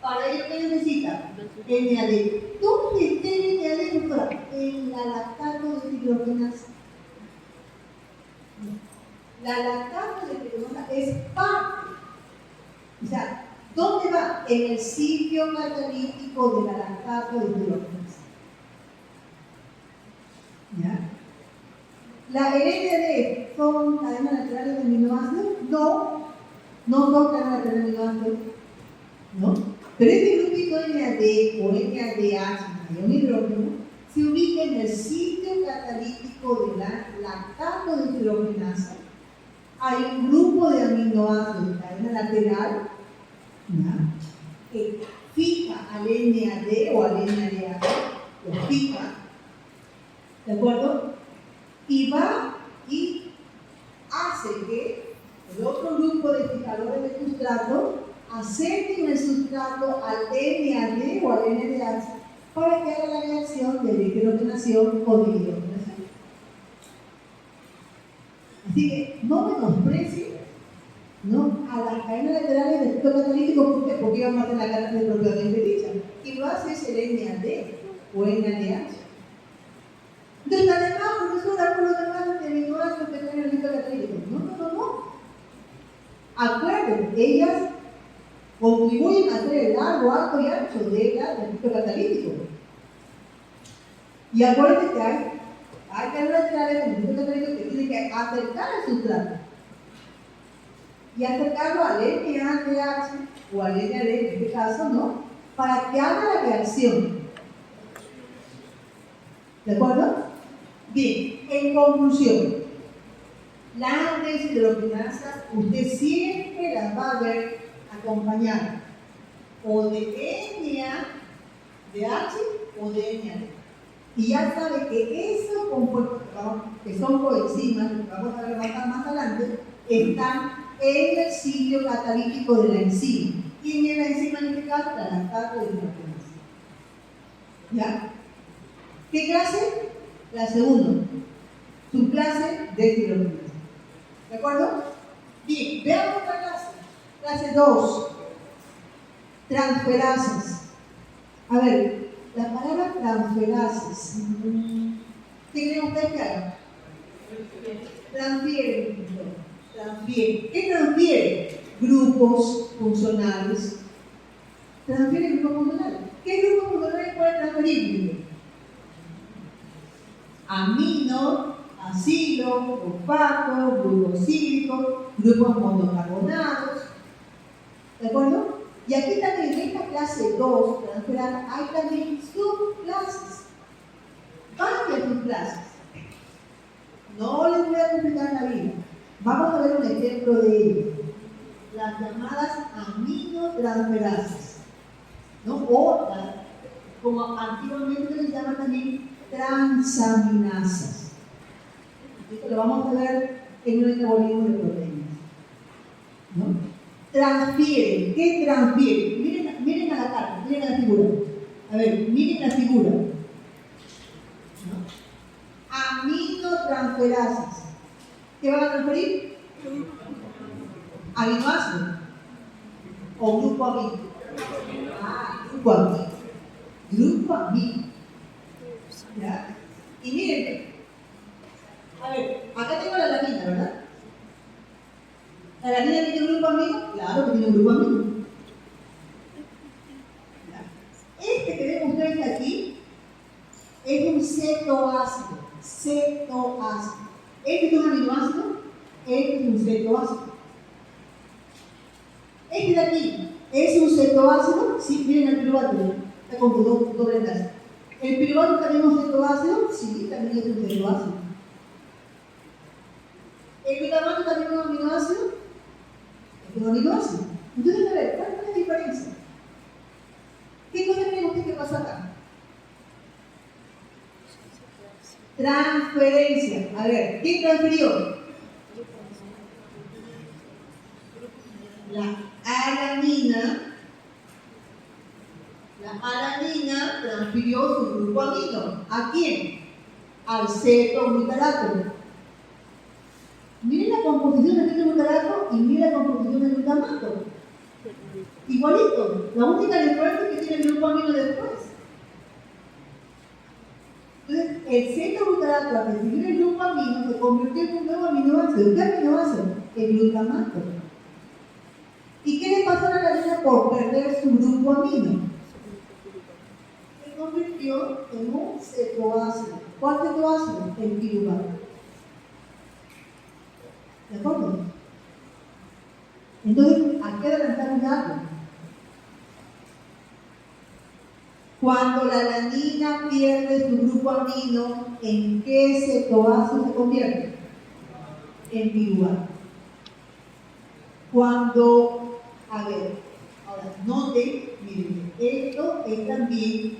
Para ello, ¿qué necesita? NAD. ¿Dónde está el NAD, doctora? En la lactato deshidrogenasa. La lactato deshidrogenasa es parte. O sea, ¿dónde va? En el sitio catalítico de la lactato deshidrogenasa. ¿Ya? ¿La LND son cadenas laterales de aminoácidos? No, no son cadenas laterales de aminoácidos, ¿no? Pero este grupito NAD o NADH, mayor hidrógeno, se ubica en el sitio catalítico de la lactato deshidrogenasa. Hay un grupo de aminoácidos de cadena lateral, ¿ya?, que fija al NAD o al NADH, lo fija, ¿de acuerdo? Y va y hace que el otro grupo de fijadores de sustrato acerquen el sustrato al NAD o al NADH para que haga la reacción de deshidrogenación o de hidrogenación. Así que no menosprecie, ¿no?, a las cadenas laterales del ciclo catalítico. ¿Por qué? Porque iban más de la cadena de propiamente dicha. Y lo hace es el NAD o NADH. Entonces, además, profesora, por lo demás, de aminoácidos que tienen el ciclo catalítico. No. Acuérdense, ellas contribuyen a hacer el largo, alto y ancho del ciclo catalítico. Y acuérdense que hay cadenas laterales en el ciclo catalítico que tienen que acercar el sustrato y acercarlo al NADH o al NAD, en este caso, ¿no?, para que haga la reacción. ¿De acuerdo? Bien, en conclusión, la deshidrogenasa usted siempre la va a ver acompañada o de NADH o de NAD. Y ya sabe que esos compuestos que son coenzimas, que vamos a ver más adelante, están en el sitio catalítico de la enzima. ¿Quién es la enzima en este caso? La lactato deshidrogenasa. ¿Ya? ¿Qué clase? La segunda. Subclase deshidrogenasa. ¿De acuerdo? Bien, veamos otra clase. Clase 2. Transferasas. A ver, la palabra transferasas. ¿Qué creen ustedes que haga? Transfiere. ¿Qué transfiere? Grupos funcionales. Transfiere grupos funcionales. ¿Qué grupos funcionales pueden transferir? Amino, acilo, fosfato, glucosílico, grupos monocarbonados. ¿De acuerdo? Y aquí también en esta clase 2, hay también subclases. Varias subclases. No les voy a complicar la vida. Vamos a ver un ejemplo de ello. Las llamadas aminotransferasas, ¿no? O como antiguamente les llaman también transaminasas. Esto lo vamos a ver en un metabolismo de proteínas, ¿no? Transfieren. ¿Qué transfieren? Miren a la carta, miren a la figura. A ver, miren la figura, ¿no? Aminotransferasas. ¿Qué van a transferir? Aminoácido o grupo amino. Grupo amino. Grupo amino. ¿Ya? Y miren, a ver, acá tengo la alanina, ¿verdad? ¿La alanina tiene un grupo amino? Claro que tiene un grupo amino. ¿Ya? Este que ven ustedes aquí es un cetoácido. Cetoácido. Este es un aminoácido, este es un cetoácido. Este de aquí es un cetoácido. Sí, miren el piruvato, está con doble enlace. ¿El piruvato también es un cetoácido? Sí, también es un cetoácido. ¿El glutamato también es un aminoácido? Es un aminoácido. Entonces, a ver, ¿cuál es la diferencia? ¿Qué cosa creen ustedes que pasa acá? Transferencia. A ver, ¿quién transfirió? La alanina. La alanina transfirió su grupo amino. ¿A quién? Al cetoglutarato. Miren la composición del cetoglutarato y miren la composición del glutamato. Igualito. La única diferencia es que tiene el grupo amino después. Entonces, el cetoglutarato, al recibir el grupo amino, se convirtió en un nuevo aminoácido. ¿Qué aminoácido? El glutamato. ¿Y qué le pasó a la alanina por perder su grupo amino? Convirtió en un cetoácido. ¿Cuál cetoácido? El piruvato. ¿De acuerdo? Entonces, hay que adelantar algo. Cuando la alanina pierde su grupo amino, ¿en qué cetoazo se convierte? En piruvato. Cuando, a ver, ahora noten, miren, esto es también,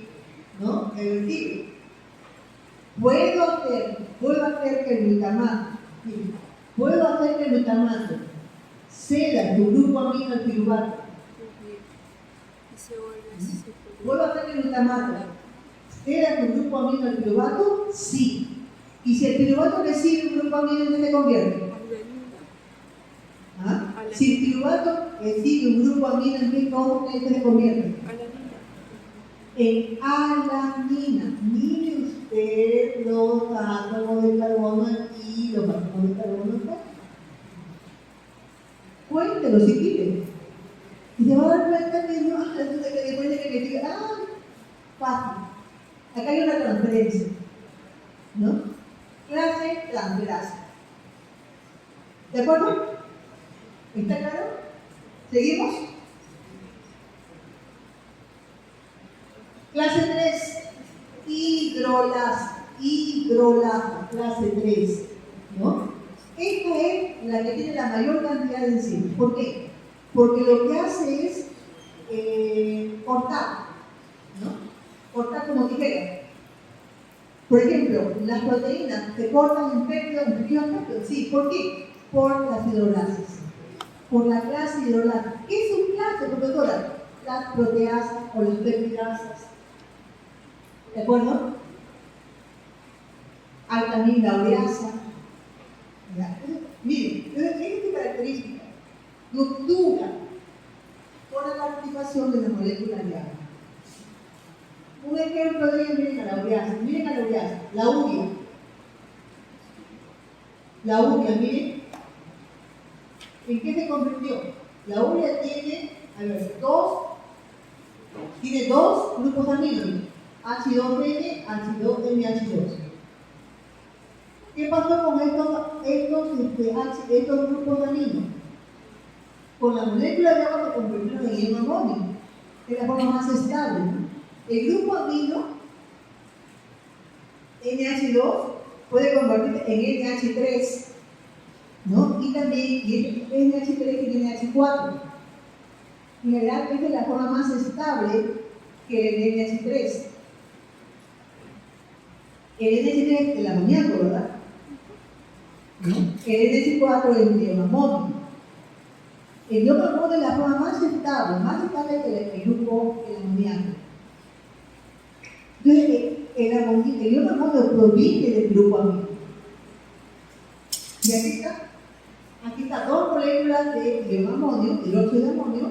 ¿no? Reversible. Puedo hacer que el glutamato, miren, puedo hacer que el glutamato ceda su grupo amino al piruvato. ¿Puedo hacer que el glutamato ceda su grupo amino al piruvato? Sí. Y si el piruvato recibe un grupo amino, ¿en qué se convierte? ¿Ah? Si el piruvato recibe un grupo amino, ¿en qué se convierte? En alanina. Mire usted los átomos de carbono aquí, los átomos de carbono acá. Cuéntelo si quiere. Y se va a dar cuenta que no, resulta que después de que me diga, fácil. Acá hay una transferencia, ¿no? Clase transferasa. ¿De acuerdo? ¿Está claro? ¿Seguimos? Clase 3, hidrolasa, clase 3, ¿no? Esta es la que tiene la mayor cantidad de enzimas. ¿Por qué? Porque lo que hace es cortar, ¿no? Cortar como tijera. Por ejemplo, las proteínas se cortan en pequeños aspectos. Sí, ¿por qué? Por las hidrolasas. Por la clase hidrolasa. ¿Qué es su clase, profesora? Las proteasas o las peptidasas. ¿De acuerdo? Hay también la ureasa. Miren, esta es su característica. Ruptura por la participación de la molécula de agua. Un ejemplo de ello, miren a la ureasa. Miren a la ureasa, la urea. La urea, miren. ¿En qué se convirtió? La urea tiene, tiene dos grupos aminos, H2N, H2NH2. ¿Qué pasó con estos grupos aminos? Con la molécula de agua se convirtieron en hierro amonio, que es la forma más estable, ¿no? El grupo amino NH2 puede convertirse en NH3, ¿no? Y también NH3 y NH4. En realidad, esta es la forma más estable que el NH3. El NH3 es el amoníaco, ¿verdad? ¿No? El NH4 es el hierro amonio. El hierro amonio es la forma más estable que el grupo amoníaco. Entonces, el hierro amonio proviene del grupo amino. Y aquí está dos moléculas de hierro amonio, el óxido de amonio,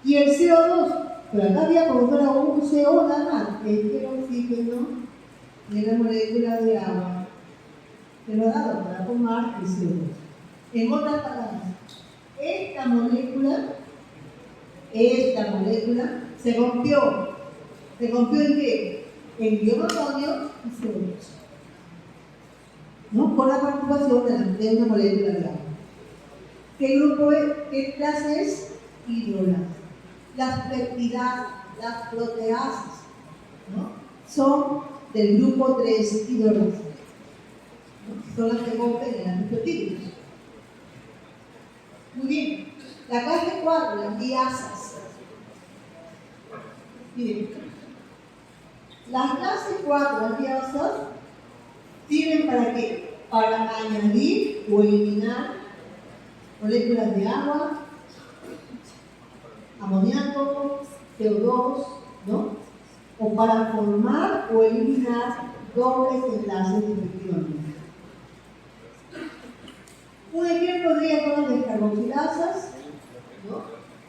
y el CO2. Pero acá había como fuera un CO nada más, que es el oxígeno de la molécula de agua. Se lo ha dado para formar el CO2. En otras palabras, esta molécula se rompió. ¿Se rompió en qué? En hierro amonio y CO2. ¿No? Por la participación de una molécula de agua. ¿Qué grupo es? ¿Qué clase es? Hidrolasa. Las peptidasas, las proteasas, ¿no? Son del grupo 3 hidrolasa. Son las que rompen en las peptídeos. Muy bien. La clase 4, las diasas. Miren. Las clases 4, las diasas, ¿sirven para qué? Para añadir o eliminar moléculas de agua, amoníaco, CO2, ¿no? O para formar o eliminar dobles enlaces efectivamente. Un ejemplo de ellas son las descarboxilasas, ¿no?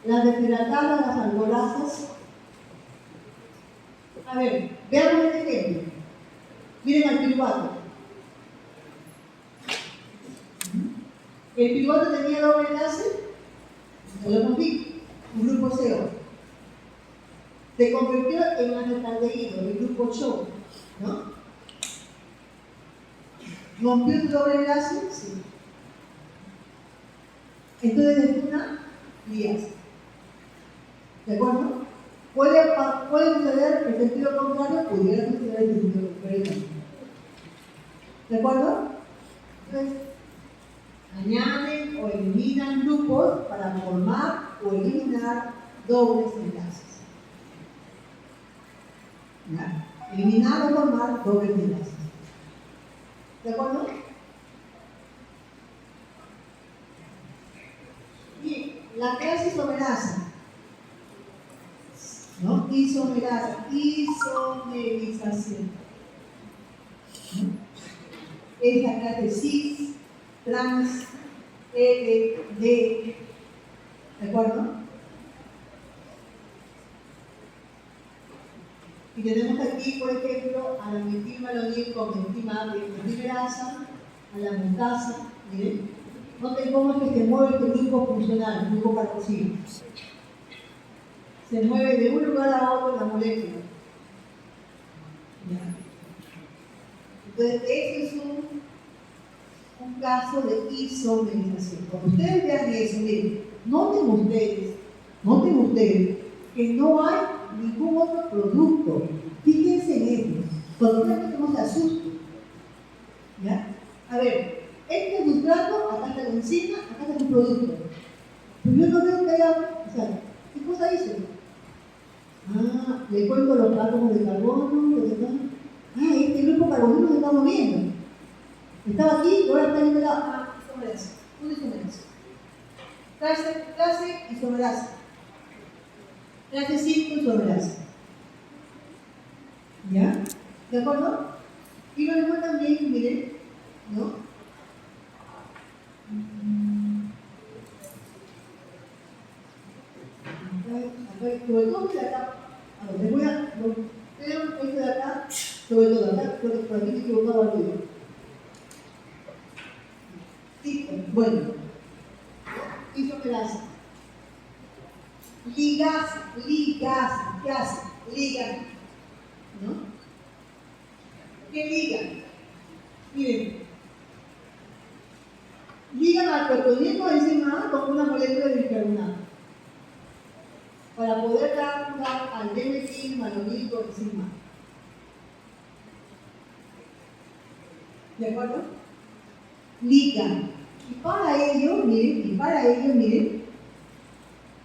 Las deshidratadas, las alcoholasas. A ver, veamos este ejemplo. Miren al piruvato. El piruvato tenía doble enlace, se lo hemos visto, un grupo CO. Se convirtió en acetaldehído, el grupo CHO, ¿no? ¿Rompió su doble enlace? Sí. Entonces es una liasa. ¿De acuerdo? Puede suceder el sentido contrario, pudiera suceder el sentido contrario también. ¿De acuerdo? Entonces, añaden o eliminan grupos para formar o eliminar dobles enlaces. ¿Ya? Eliminar o formar dobles enlaces. ¿De acuerdo? Bien, la clase isomerasa. ¿No? Isomerasa, isomerización. ¿No? Es la clase cis, trans, L, D. ¿De acuerdo? Y tenemos aquí, por ejemplo, a la metilmalonil con metimerasa, a la mutasa. Miren, noten cómo es que se mueve este grupo funcional, el grupo carboxilo. Se mueve de un lugar a otro la molécula. ¿Ya? Entonces, este es un caso de isomerización. Cuando ustedes vean eso, miren, noten ustedes que no hay ningún otro producto. Fíjense en esto. Cuando ustedes no se asusten. ¿Ya? A ver, este sustrato, acá está la enzima, acá está un producto. Pero yo no veo que haya, o sea, ¿qué cosa hizo? Le cuento los átomos de carbono, este grupo carbonígeno se está moviendo. Estaba aquí y ahora está en este lado. Isomerasa. Una isomerasa. Clase isomerasa. Clase 5 isomerasa. ¿Ya? ¿De acuerdo? Y luego también, miren, ¿no? Sobre todo de acá, les voy a, esto de acá, sobre todo de acá, creo que por aquí me he equivocado algo yo. Sí, bueno, isomerasa. Ligasa, ¿qué hace? Ligan, ¿no? ¿Qué ligan? Miren, ligan al proteína de enzima A con una molécula de bicarbonato para poder dar lugar al D-metilmalonil con enzima A. ¿De acuerdo? Ligan. Y para ello, miren,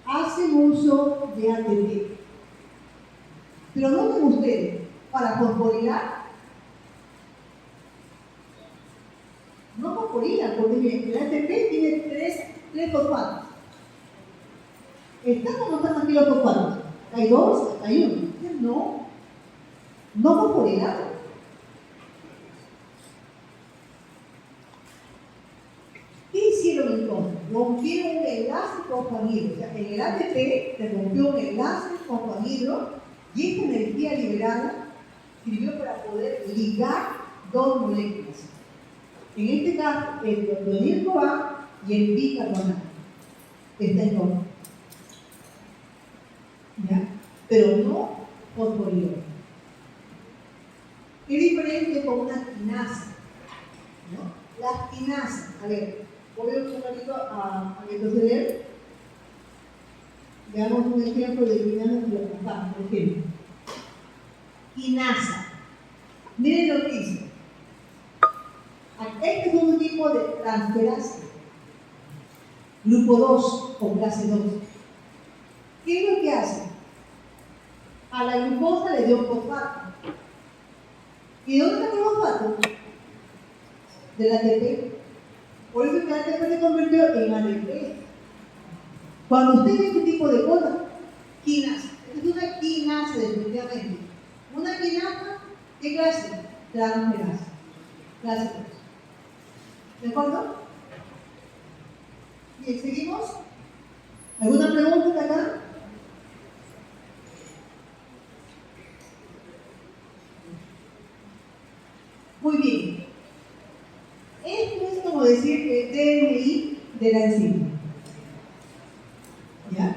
hacen uso de ATP. Pero noten ustedes, para fosforilar, no fosforilan, porque miren, el ATP tiene tres fosfatos. ¿Están o no están aquí los fosfatos? Hay dos, hay uno. No fosforilaron. ¿Qué hicieron entonces? Rompieron un enlace fosfanhidro. O sea, en el ATP se rompió un enlace fosfanhidro y esta energía liberada sirvió para poder ligar dos moléculas. En este caso, el protonil A y el bicarbonato. Está en contra. ¿Ya? Pero no fosforiló. Es diferente con una quinasa. ¿No? Las quinasas, a ver, voy a un poquito a retroceder. Veamos un ejemplo de quinasa que lo contamos, por ejemplo. Quinasa. Miren lo que dice. Este es un tipo de transferasa. Grupo 2 o clase 2. ¿Qué es lo que hace? A la glucosa le dio fosfato. ¿Y de dónde está el fosfato? Del ATP. Por eso el ATP se convirtió en ADP. Cuando usted ve este tipo de cosas, quinasa. Esta es una quinasa, definitivamente. Una quinasa, ¿qué clase? Transferasa. Clase 3. ¿De acuerdo? Bien, seguimos. ¿Alguna pregunta de acá? Muy bien. Esto es como decir el DNI de la enzima. ¿Ya?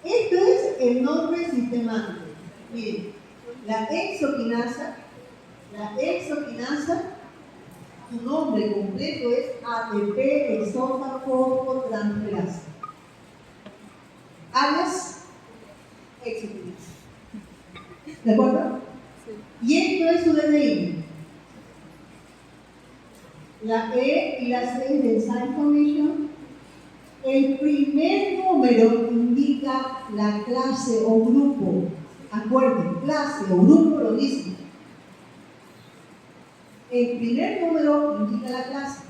Esto es el nombre sistemático. Miren, la exoquinasa Su nombre completo es ATP hexofosfotransferasa, alias exotinasa. ¿De acuerdo? Y esto es su DNI. La E y la C del Site Information. El primer número indica la clase o grupo. Acuerden, clase o grupo lo mismo. El primer número indica la clase.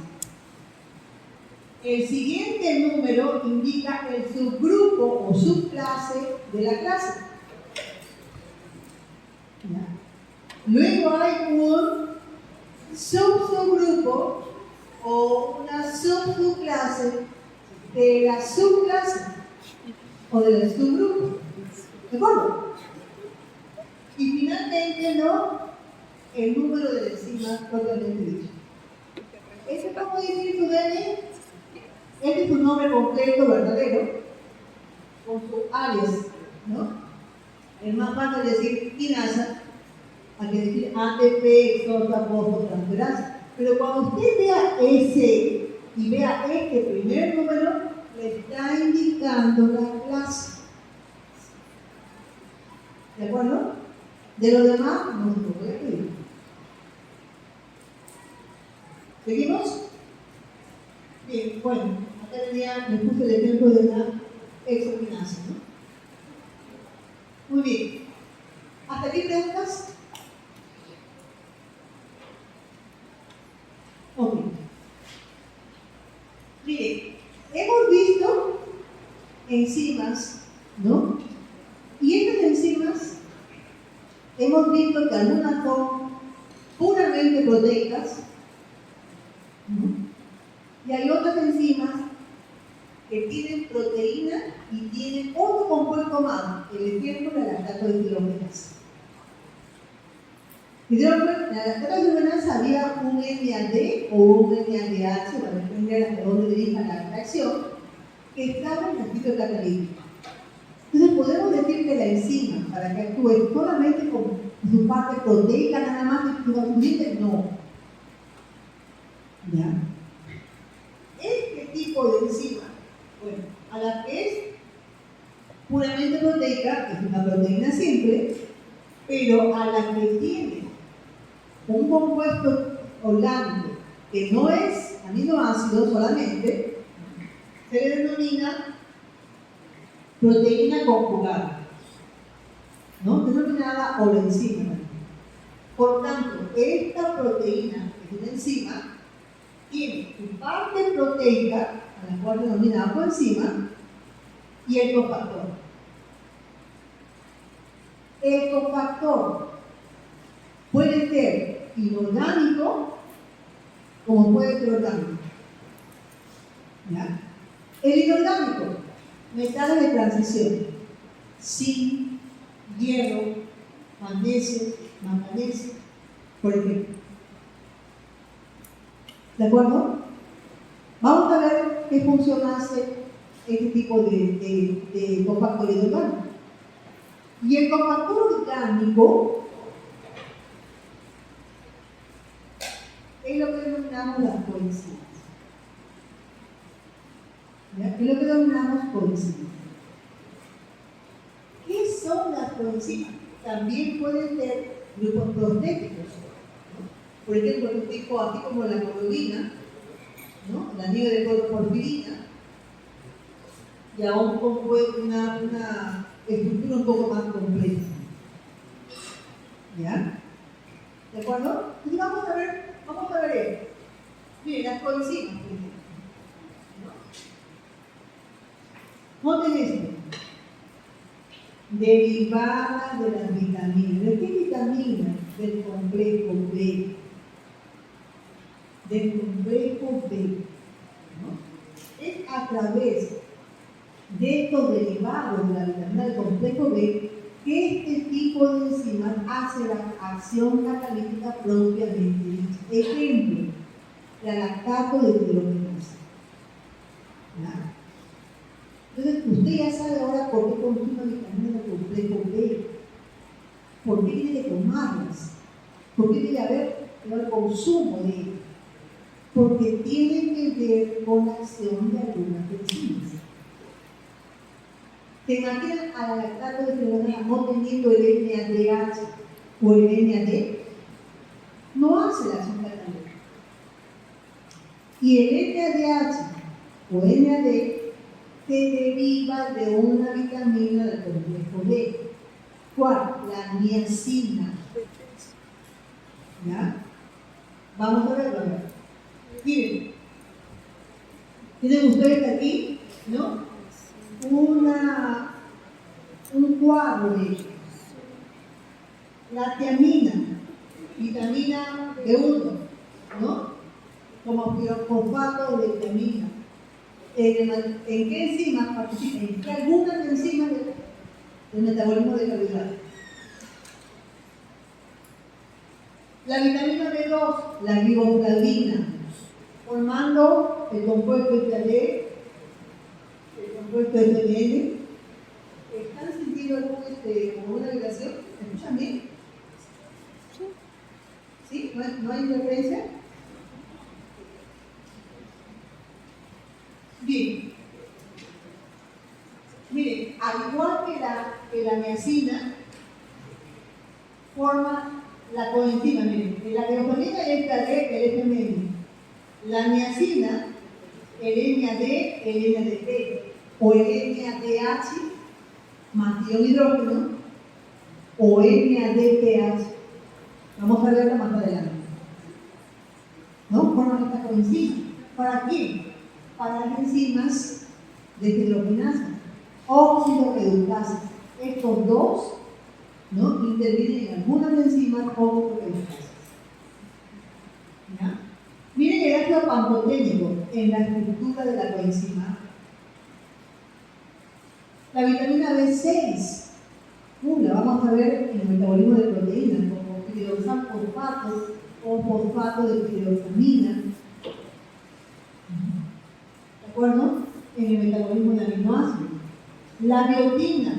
El siguiente número indica el subgrupo o subclase de la clase. ¿Ya? Luego hay un subgrupo o una subclase de la subclase o del subgrupo. ¿De acuerdo? Y finalmente el número de la enzima propiamente dicho. Ese para poder decir su DNI. Este es su nombre completo, verdadero, con su alias, ¿no? Es más fácil decir quinasa a que decir ATP hexofosfotransferasa. Pero cuando usted vea ese y vea este primer número, le está indicando la clase. ¿De acuerdo? De lo demás, no se puede pedir. ¿Seguimos? Bien, bueno, acá me puse el ejemplo de la exotinasa, ¿no? Muy bien. ¿Hasta aquí preguntas? Ok. Miren, hemos visto enzimas, ¿no? Y estas enzimas hemos visto que algunas son puramente proteicas, ¿no? Y hay otras enzimas que tienen proteína y tienen otro compuesto más, el ejemplo de la lactato deshidrogenasa. En la lactato deshidrogenasa había un NAD o un NADH, para depender hasta dónde dirija la reacción, que estaba en el sitio catalítico. Entonces podemos decir que la enzima, para que actúe solamente con su parte proteica nada más que su nutriente, no. ¿Ya? Este tipo de enzima, bueno, a la que es puramente proteica, es una proteína simple, pero a la que tiene un compuesto orgánico que no es aminoácido solamente, se le denomina proteína conjugada, ¿no? Denominada enzima. Por tanto, esta proteína, que es una enzima, tiene su parte proteica, a la cual denominamos coenzima, y el cofactor. El cofactor puede ser inorgánico como puede ser orgánico. ¿Ya? El inorgánico, metales de transición, zinc, hierro, magnesio, manganeso, por ejemplo. ¿De acuerdo? Vamos a ver qué función hace este tipo de cofactor inorgánico. Y el cofactor orgánico es lo que denominamos las coenzimas. Es lo que denominamos coenzimas. ¿Qué son las coenzimas? También pueden ser grupos prostéticos, ¿no? Por ejemplo, un tipo así como la hemoglobina, ¿no? El anillo de porfirina, y aún con una estructura un poco más compleja. ¿Ya? ¿De acuerdo? Y vamos a ver esto. Miren, las coenzimas, por ejemplo. Noten esto. Derivadas de las vitaminas. ¿De qué vitaminas? Del complejo B. Del complejo B. ¿No? Es a través de estos derivados de la vitamina del complejo B que este tipo de enzimas hace la acción catalítica propiamente dicha. Ejemplo, la lactato deshidrogenasa. ¿Ya? Entonces, usted ya sabe ahora por qué consume vitaminas del complejo B, por qué tiene que tomarlas, por qué tiene que haber el consumo de ellas. porque tiene que ver con la acción de algunas enzimas. ¿Te imaginas al lactato de fibrosa no teniendo el NADH o el NAD? No hace la acción catalítica. Y el NADH o NAD se deriva de una vitamina del complejo B. ¿Cuál? La niacina. ¿Ya? Vamos a verlo. Miren, tienen ustedes aquí, ¿no? Un cuadro de la tiamina, vitamina B1, ¿no? Como fosfato de tiamina. ¿En qué enzimas participan? ¿En qué algunas enzimas del metabolismo de carbohidratos? La vitamina B2, la riboflavina, formando el compuesto EPA-D, el compuesto EPN. ¿Están sintiendo como una vibración? ¿Me escuchan bien? ¿Sí? ¿No hay interferencia? Bien. Miren, al igual que la niacina, forma la coenzima. Miren, la riboflavina es el FMN. La niacina, el NAD, el NADP, o el NADH más hidrógeno, o NADPH. Vamos a verla más adelante. ¿No? Forman esta coenzima. ¿Para quién? Para las enzimas de hidrogenasa, óxido reductasa. Estos dos, ¿no?, intervienen en algunas enzimas óxido reductasas. ¿Ya? Miren el ácido pantoténico en la estructura de la coenzima. La vitamina B6, la vamos a ver en el metabolismo de proteínas, como piridosal fosfato o fosfato de piridoxamina. ¿De acuerdo? En el metabolismo de aminoácidos. La biotina,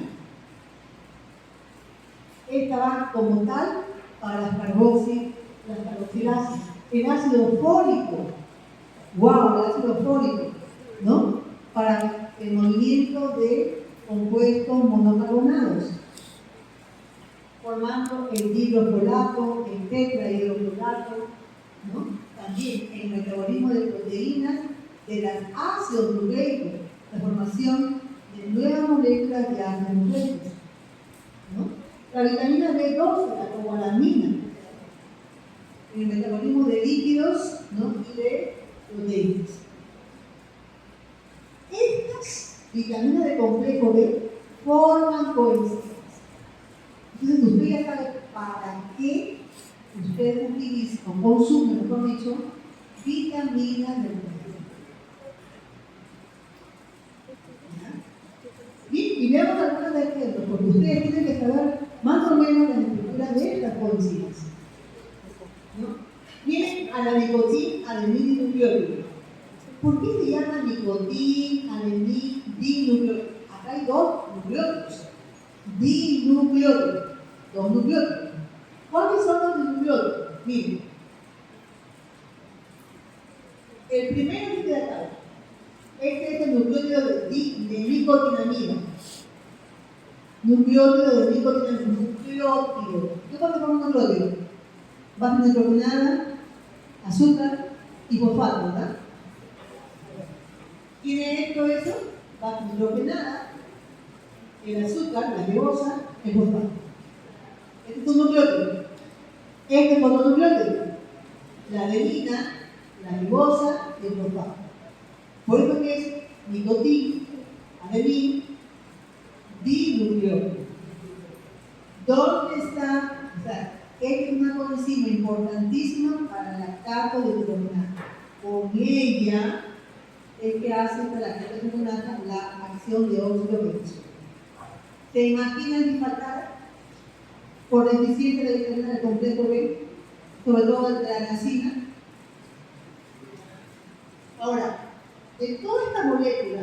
esta va como tal para las carboxilases. El ácido fólico, el ácido fólico, ¿no? Para el movimiento de compuestos monocarbonados, formando el dihidrofolato, el tetrahidrofolato, ¿no? También el metabolismo de proteínas de los ácidos nucleicos, la formación de nuevas moléculas de ácidos nucleicos, ¿no? La vitamina B12, la cobalamina, en el metabolismo de lípidos, ¿no?, y de proteínas. Estas vitaminas de complejo B forman coenzimas. Entonces, usted ya sabe para qué usted utiliza o consume, mejor dicho, vitaminas del complejo. Bien, y veamos algunos ejemplos, porque ustedes tienen que saber más o menos la estructura de estas coenzimas. ¿No? Miren a la nicotina, adenina y nucleótido. ¿Por qué se llama nicotina, adenina, dinucleótido? Acá hay dos nucleótidos. Dinucleótidos. Dos nucleótidos. ¿Cuáles son los dinucleótidos? Miren. El primero que queda acá. Este es el nucleótido de nicotinamida. Nucleótido de nicotinamida. Nucleótido. ¿Qué pasa con un nucleótido? Base nitrogenada, azúcar y fosfato, ¿verdad? ¿Tiene esto eso? Base nitrogenada, el azúcar, la ribosa, el fosfato. Este es un nucleótido. Este es otro nucleótido. La adenina, la ribosa y el fosfato. Por eso que es nicotina, adenina, dinucleótido. ¿Dónde está? O sea, esta es una coenzima importantísima para el lactato de hidrogenasa. Con ella es que hace para la lactato de hidrogenasa la acción de óxido reductasa. ¿Se imaginan disfaltar por deficiencia de vitamina del complejo B, sobre todo de la niacina? Ahora, de toda esta molécula,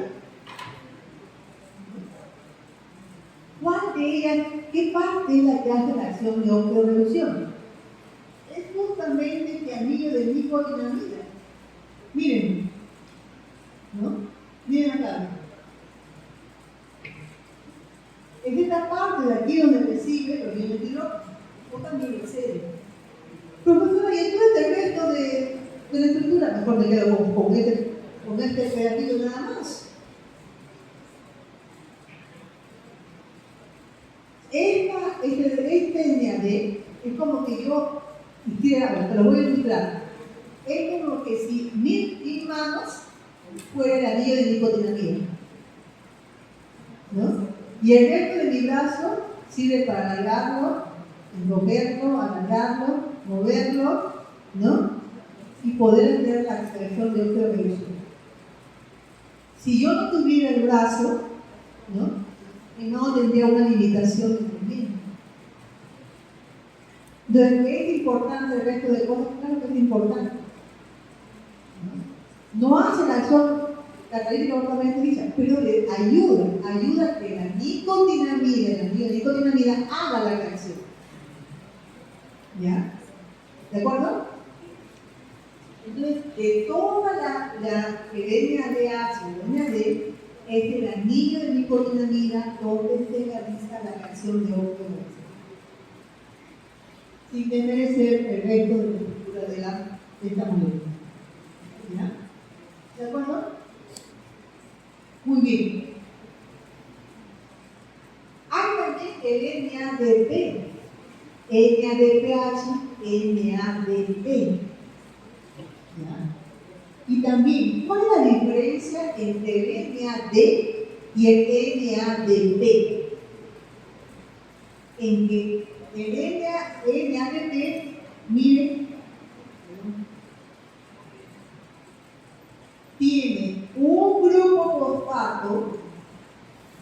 ¿cuál de ellas, qué parte es la que hace la acción de óxido reducción? Es justamente este anillo de nicotinamida. Es esta parte de aquí donde recibe, lo que yo tiro, o también excede. Profesora, y entonces el resto de la estructura, mejor me quedo con este pedacito nada más. Este NAD es como que yo hiciera, te lo voy a ilustrar. Es como que si mis manos fuera el anillo de nicotinamida, ¿no? Y el resto de mi brazo sirve para alargarlo, envolverlo, alargarlo, moverlo, ¿no? Y poder hacer la extracción de óxido de glucosa. Si yo no tuviera el brazo, ¿no? No tendría una limitación de movimiento. Entonces, ¿es importante el resto de cosas? Claro que es importante. No hace la acción catalítica propiamente dicha, pero le ayuda a que la nicotinamida haga la reacción. ¿Ya? ¿De acuerdo? Entonces, de toda el NADH o el NAD es el anillo de nicotinamida donde se realiza la reacción de óxido de glucosa, sin desmerecer el resto de la estructura de esta molécula. ¿Ya? ¿De acuerdo? Muy bien. Hay también el NADP, NADPH, NADP. ¿Ya? Y también, ¿cuál es la diferencia entre el NAD y el NADP? En que el NADP, miren, tiene un grupo fosfato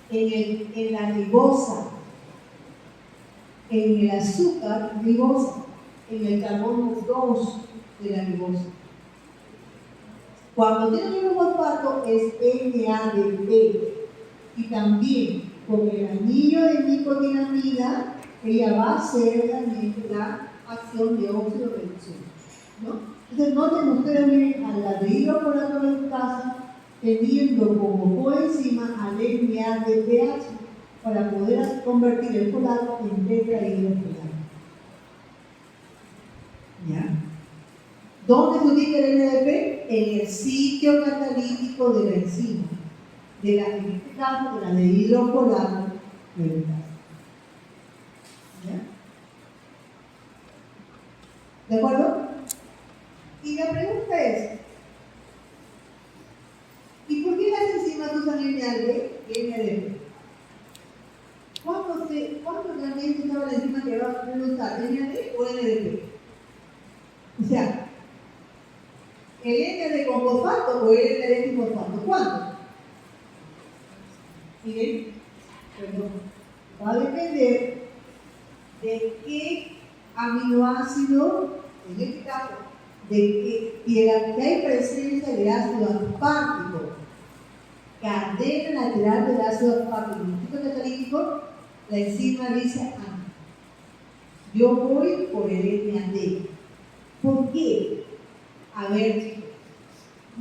en la ribosa, en el azúcar ribosa, en el carbono 2 de la ribosa. Cuando tiene un grupo fosfato es NADP. Y también con el anillo de nicotinamida, ella va a hacer realmente la acción de óxido de reducción, ¿no? Entonces, noten ustedes, miren, al ladrillo por la torre de casa, teniendo como coenzima al NADPH para poder convertir el folato en tetrahidrofolato. ¿Ya? ¿Dónde se ubica el NADP? En el sitio catalítico de la enzima, en este caso, de la de hidrofolato reductasa. ¿Ya? ¿De acuerdo? Y la pregunta es, ¿y por qué las enzimas usan NAD y NADP? ¿Cuándo realmente estaba la enzima que va a usar NAD o NADP? O sea, ¿el NAD con fosfato o el NAD sin fosfato? ¿Cuándo? Miren, perdón, va a depender de qué aminoácido, en este caso, de que hay presencia de ácido aspartico, cadena lateral del ácido aspartico. En el sitio catalítico, la enzima dice, yo voy por el NAD. ¿Por qué? A ver, chicos,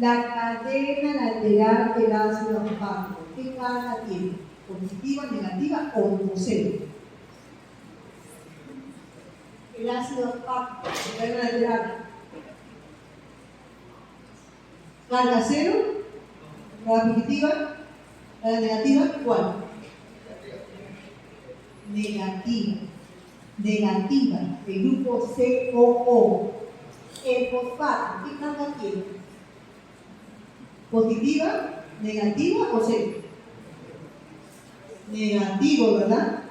la cadena lateral del ácido aspartico, ¿qué carga tiene? ¿Positiva, negativa o cero? El ácido aspartico, la cadena lateral. ¿Carga cero? ¿Carga positiva? ¿Carga negativa? ¿Cuál? Negativa. Negativa. El grupo COO. El fosfato, ¿qué carga tiene? ¿Positiva? ¿Negativa o cero? Negativo, ¿verdad?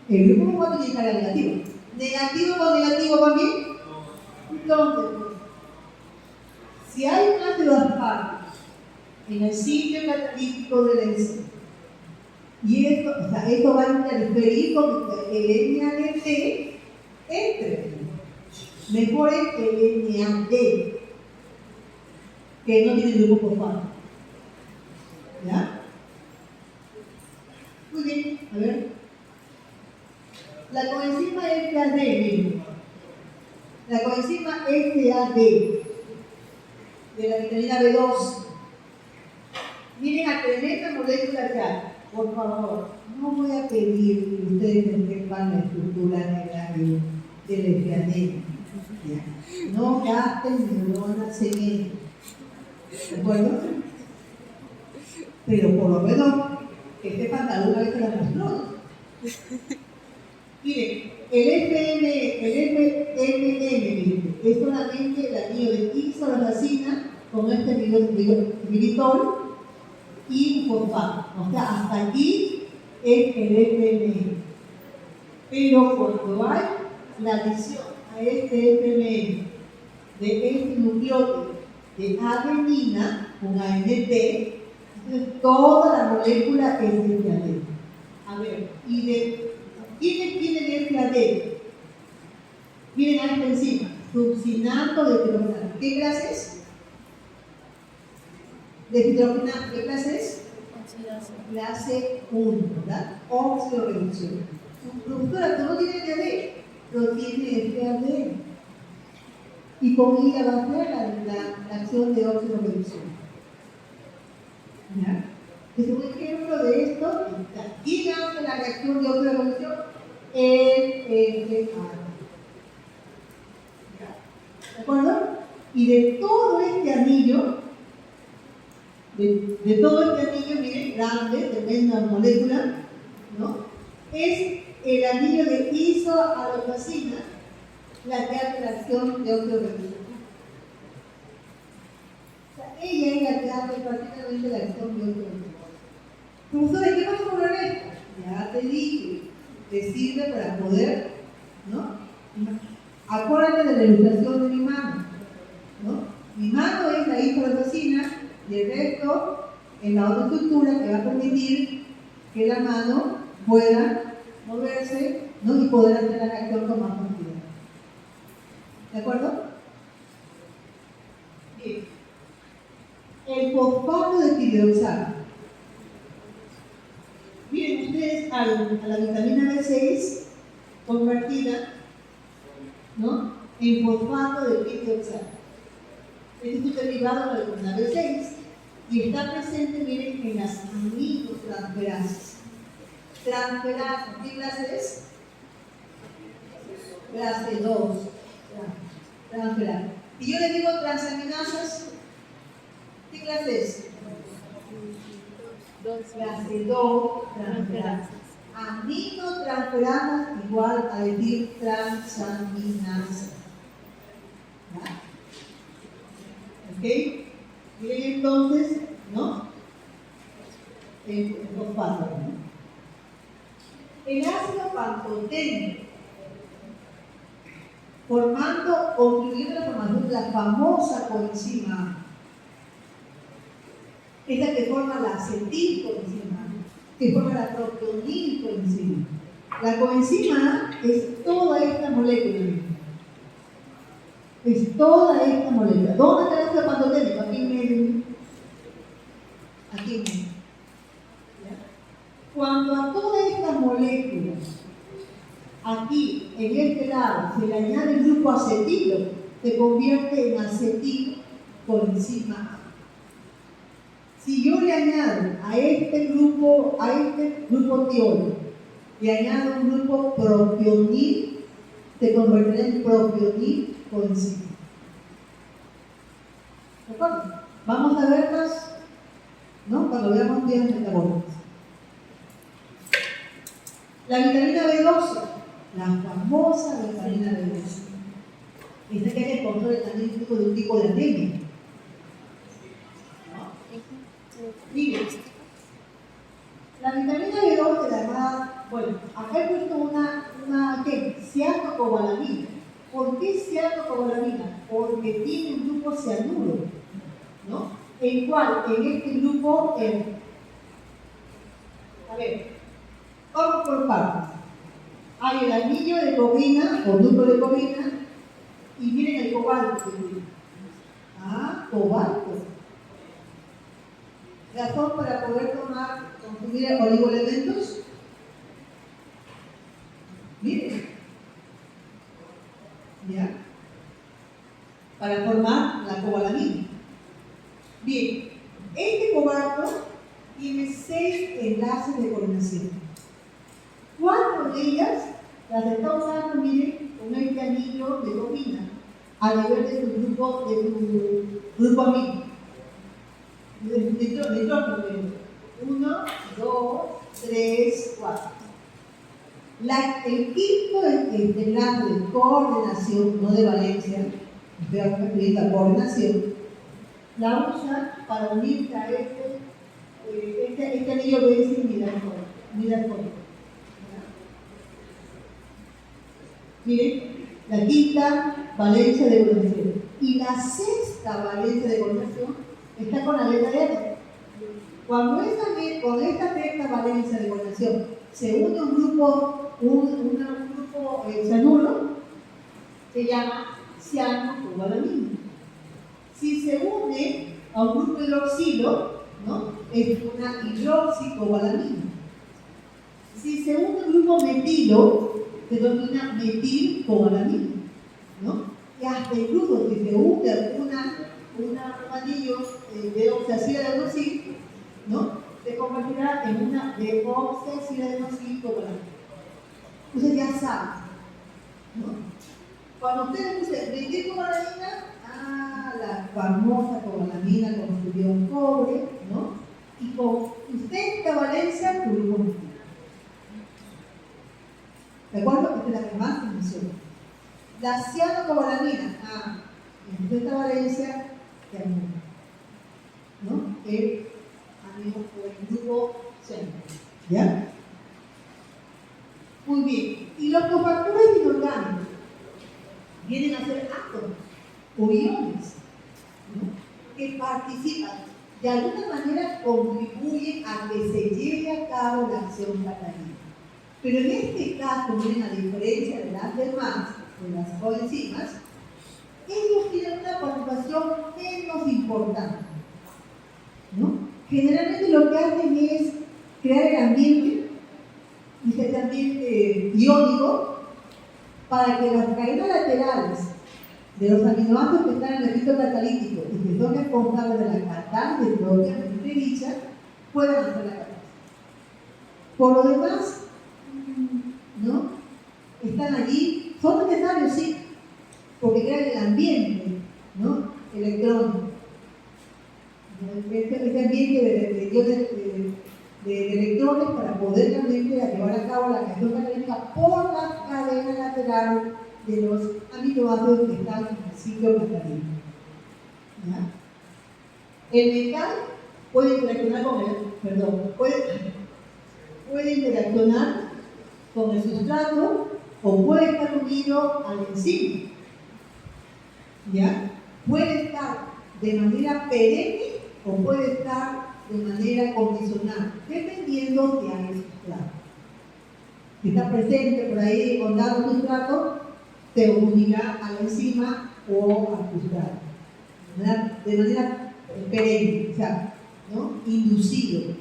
El grupo fosfato tiene carga negativa. ¿Negativo con negativo también? Entonces, si hay un ácido aspartico en el sitio catalítico de la enzima, y esto va a interferir con el NADP entre, mejor es el NAD, que no tiene grupo fosfato. ¿Ya? Muy bien, a ver. La coenzima FAD, miren. La coenzima FAD de la vitamina B2. Miren a tremenda molécula ya. Por favor, no voy a pedir que ustedes sepan la estructura del esfiadero. No gasten neuronas en ello. ¿De acuerdo? Pero por lo menos que sepan alguna vez que la mostró. Miren, el FMM es solamente el anillo de isolazina con este militol y fosfato. O sea, hasta aquí es el FMM. Pero cuando hay la adición a este FMM de este nucleótido de adenina con ANT, entonces toda la molécula es de FAD. A ver, ¿y de quiénes tienen FAD? Miren a esta enzima, succinato de tiroxina. ¿Qué clase es? De tiroxina, ¿qué clase es? Clase 1, ¿verdad? Oxidorreducción. Profesora, ¿tú no tienes FAD? No tiene FAD. Y con ella va a hacer la acción de oxidorreducción. ¿Ya? Es un ejemplo de esto. ¿Quién hace la reacción de oxidorreducción? El FAD. ¿De acuerdo? Y de todo este anillo, miren, grande, tremenda molécula, ¿no? Es el anillo de isoalopacina la que hace la acción de oxidorreducción. O sea, ella es la que hace prácticamente la acción de oxidorreducción. Profesora, ¿qué pasa con la red? Ya te dije, te sirve para poder, ¿no? Acuérdate de la ilustración de mi mano, ¿no? Mi mano es la isoalopacina y el resto es la otra estructura que va a permitir que la mano pueda moverse, ¿no? Y poder hacer la reacción con más facilidad. ¿De acuerdo? Bien. El fosfato de tireoxano. Miren ustedes a la vitamina B6 convertida, ¿no? En fosfato de tireoxano. Este es un derivado de la vitamina B6 y está presente, miren, en las aminotransferasas. Transferasas, ¿qué clase es? Clase 2. Transferasas. Y yo le digo transaminasas, ¿qué clase es? Clase 2, transferasas. Aminotransferasas igual a decir transaminasas. ¿Ya? ¿Ok? Miren entonces, ¿no? El fosfato, ¿no? El ácido pantoténico, formando, contribuyendo a la formación de la famosa coenzima, esta que forma la acetilcoenzima, que forma la proteonilcoenzima. La coenzima es toda esta molécula. Es toda esta molécula. ¿Dónde está el ácido pantoténico? Aquí en medio. Aquí en medio. Cuando a todas estas moléculas, aquí, en este lado, se le añade el grupo acetilo, se convierte en acetilcoenzima A. Si yo le añado a este grupo tiol, le añado un grupo propionil, se convertirá en propionilcoenzima. ¿De acuerdo? Vamos a verlas, ¿no? Cuando veamos vías metabólicas. La vitamina B12, la famosa vitamina B12. Esta que es el control también de un tipo de anemia. ¿No? Miren, la vitamina B12, la llamada, bueno, acá he puesto una ¿qué? Cianocobalamina. ¿Por qué cianocobalamina? Porque tiene un grupo cianuro, ¿no? El cual, en este grupo, a ver, vamos por partes. Hay el anillo de cobrina o núcleo de cobrina y miren el cobalto. Cobalto. Razón para poder consumir oligoelementos. Miren. ¿Ya? Para formar la cobalamina. Bien, este cobalto 6 enlaces de coordinación. 4 de ellas las está usando, miren, con este anillo de dopamina a nivel de tu grupo amigo. De nitrógeno. 1, 2, 3, 4. El quinto enlace de coordinación, no de valencia, estoy refiriendo a coordinación, la usa para unirse a este anillo que dice midafórico. Miren, la quinta valencia de coordinación. Y la sexta valencia de coordinación está con la letra R. Cuando con esta sexta valencia de coordinación se une un grupo cianuro, se llama cianocobalamina. Si se une a un grupo hidroxilo, ¿no?, es una hidroxicobalamina. Si se une a un grupo metilo, se denomina metilcobalamina, ¿no? Y hasta incluso si se une un anillo de oxaciladenosil, ¿no?, se convertirá en una deoxaciladenoscobalamina. Entonces ya saben, ¿no? Cuando ustedes dicen metilcobalamina, la famosa cobalamina construyó un cobre, ¿no? Y con sexta valencia tuvimos un. ¿De acuerdo? Esta es la que más se menciona. La cianocobalamina, en sexta valencia, ¿no? El amigo por el grupo ciano. ¿Ya? Muy bien. Y los cofactores inorgánicos vienen a ser átomos o iones, ¿no?, que participan, de alguna manera contribuyen a que se lleve a cabo la acción catalítica. Pero en este caso, miren, a diferencia de las demás, de las coenzimas, ellos tienen una participación menos importante, ¿no? Generalmente lo que hacen es crear el ambiente, este ambiente iónico, para que las cadenas laterales de los aminoácidos que están en el rito catalítico y que son responsables de la catálisis propiamente dicha, puedan hacer la catálisis. Por lo demás, ¿no?, están allí, son necesarios, sí, porque crean el ambiente, ¿no?, electrónico. Este ambiente de electrones para poder realmente llevar a cabo la reacción catalítica por la cadena lateral de los aminoácidos que están en el ciclo catalítico. ¿Ya? El metal puede interaccionar puede interaccionar con el sustrato o puede estar unido al enzima. ¿Ya? Puede estar de manera perenne o puede estar de manera condicional, dependiendo de hay sustrato. Si está presente por ahí con dado sustrato, se unirá a la enzima o al sustrato, de manera perenne, o sea, ¿no?, inducido.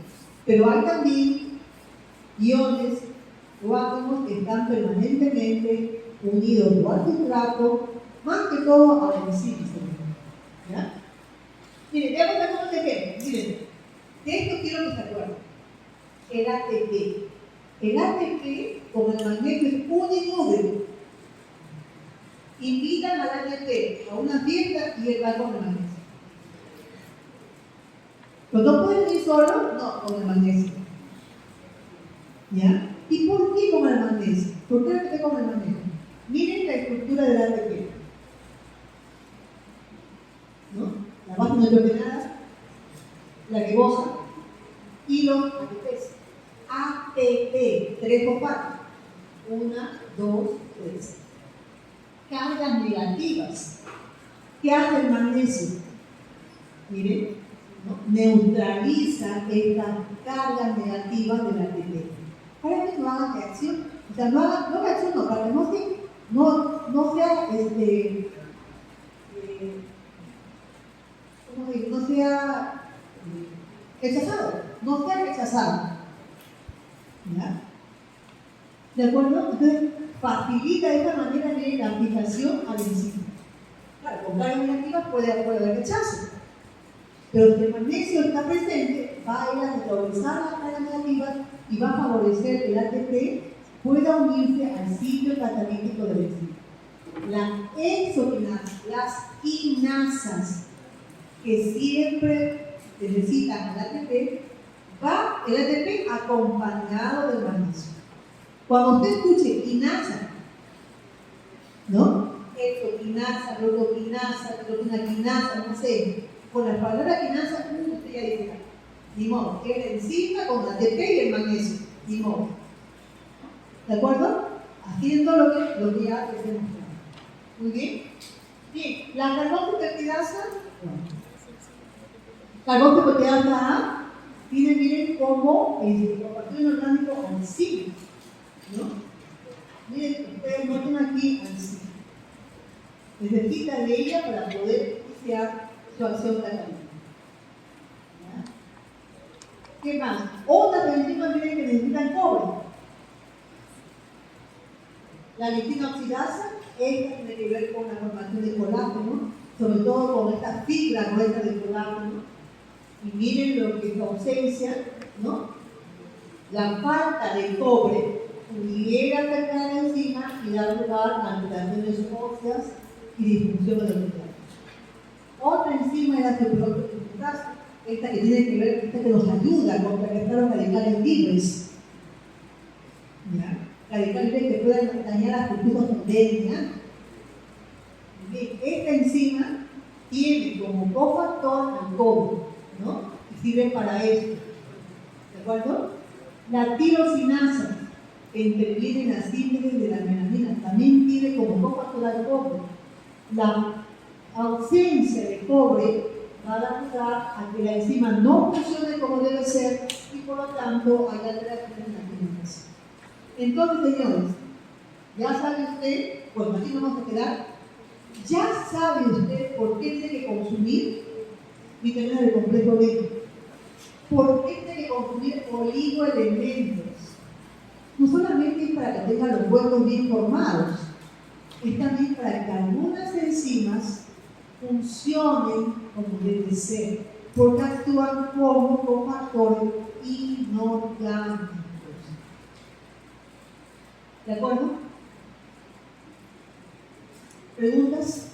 Pero hay también iones o átomos que están permanentemente unidos o al sustrato, más que todo a la enzima. ¿Ya? Miren, veamos algunos ejemplos. Miren, de esto quiero que se acuerden. El ATP. El ATP, como el magnesio es unimóvil, invitan al ATP a una fiesta y él va con el magnesio. Pero no pueden ir solo, no, con el magnesio. ¿Ya? ¿Y por qué con el magnesio? ¿Por qué el ATP con el magnesio? Miren la estructura del ATP. ¿No? La base nitrogenada, la ribosa y los ATPs. ATP, 3 fosfatos. 1, 2, 3. Cargas negativas. ¿Qué hace el magnesio? Miren, ¿no?, neutraliza estas cargas negativas del ATP para que no hagan reacción. O sea, no reacción, no, para que no sea rechazado. ¿Ya? ¿De acuerdo? Entonces, facilita de esta manera la aplicación al enzima. Claro, con cargas negativas puede haber rechazo. Pero si el magnesio está presente, va a ir a neutralizar la carga negativa y va a favorecer que el ATP pueda unirse al sitio catalítico del enzima. La exoquinasa, las quinasas que siempre necesitan el ATP, va el ATP acompañado del magnesio. Cuando usted escuche quinasa, ¿no? Exoquinasa, protoquinasa, quinasa, no sé, con la palabra quinasa, usted ya dice, ni modo, que es la enzima con el ATP y el magnesio, ni modo. ¿De acuerdo? Haciendo lo que ya les he mostrado. Muy bien. Bien, la carboxipeptidasa, carboxipeptidasa A, miren cómo el compartido orgánico enzima, ¿no? Miren, ustedes noten aquí enzima. Necesita de ella para poder iniciar su acción catalítica. ¿Qué más? Otras enzimas, miren que necesitan cobre. La leptina oxidasa, esta tiene que ver con la formación de colágeno, sobre todo con esta fibra gruesa del colágeno. Y miren lo que es la ausencia, ¿no? La falta de cobre pudiera afectar a la enzima y dar lugar a alteraciones óseas y disfunción de los metales. Otra enzima es la superoxidasa, esta que tiene que ver, esta que nos ayuda a contrarrestar los radicales libres. ¿Ya? Radicales que pueden dañar a cultivos endémicos. Esta enzima tiene como cofactor al cobre, ¿no? Y sirve para esto. ¿De acuerdo? La tirosinasa, que interviene en la síntesis de la melanina, también tiene como cofactor al cobre. La ausencia de cobre va a ayudar a que la enzima no funcione como debe ser y por lo tanto haya alteraciones en la alimentación. Entonces, señores, ya sabe usted, pues aquí nos vamos a quedar, ya sabe usted por qué tiene que consumir vitaminas del complejo B, por qué tiene que consumir oligoelementos. No solamente es para que tengan los huesos bien formados, es también para que algunas enzimas funcionen como debe ser, porque actúan como cofactores inorgánicos. ¿De acuerdo? ¿Preguntas?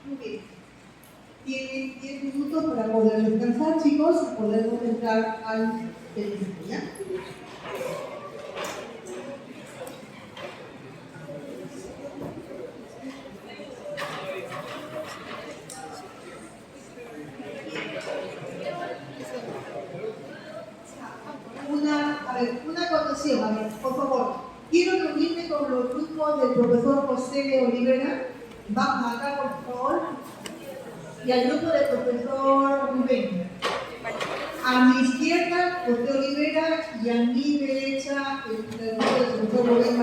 Muy bien. Tienen 10 minutos para poder descansar, chicos, y podemos entrar al técnico, ¿ya? Una acotación, a ver, por favor. Quiero reunirme con los grupos del profesor José Olivera. Vamos acá, por favor. Y al grupo del profesor Rubén. A mi izquierda, José Olivera, y a mi derecha, el grupo del profesor Rubén.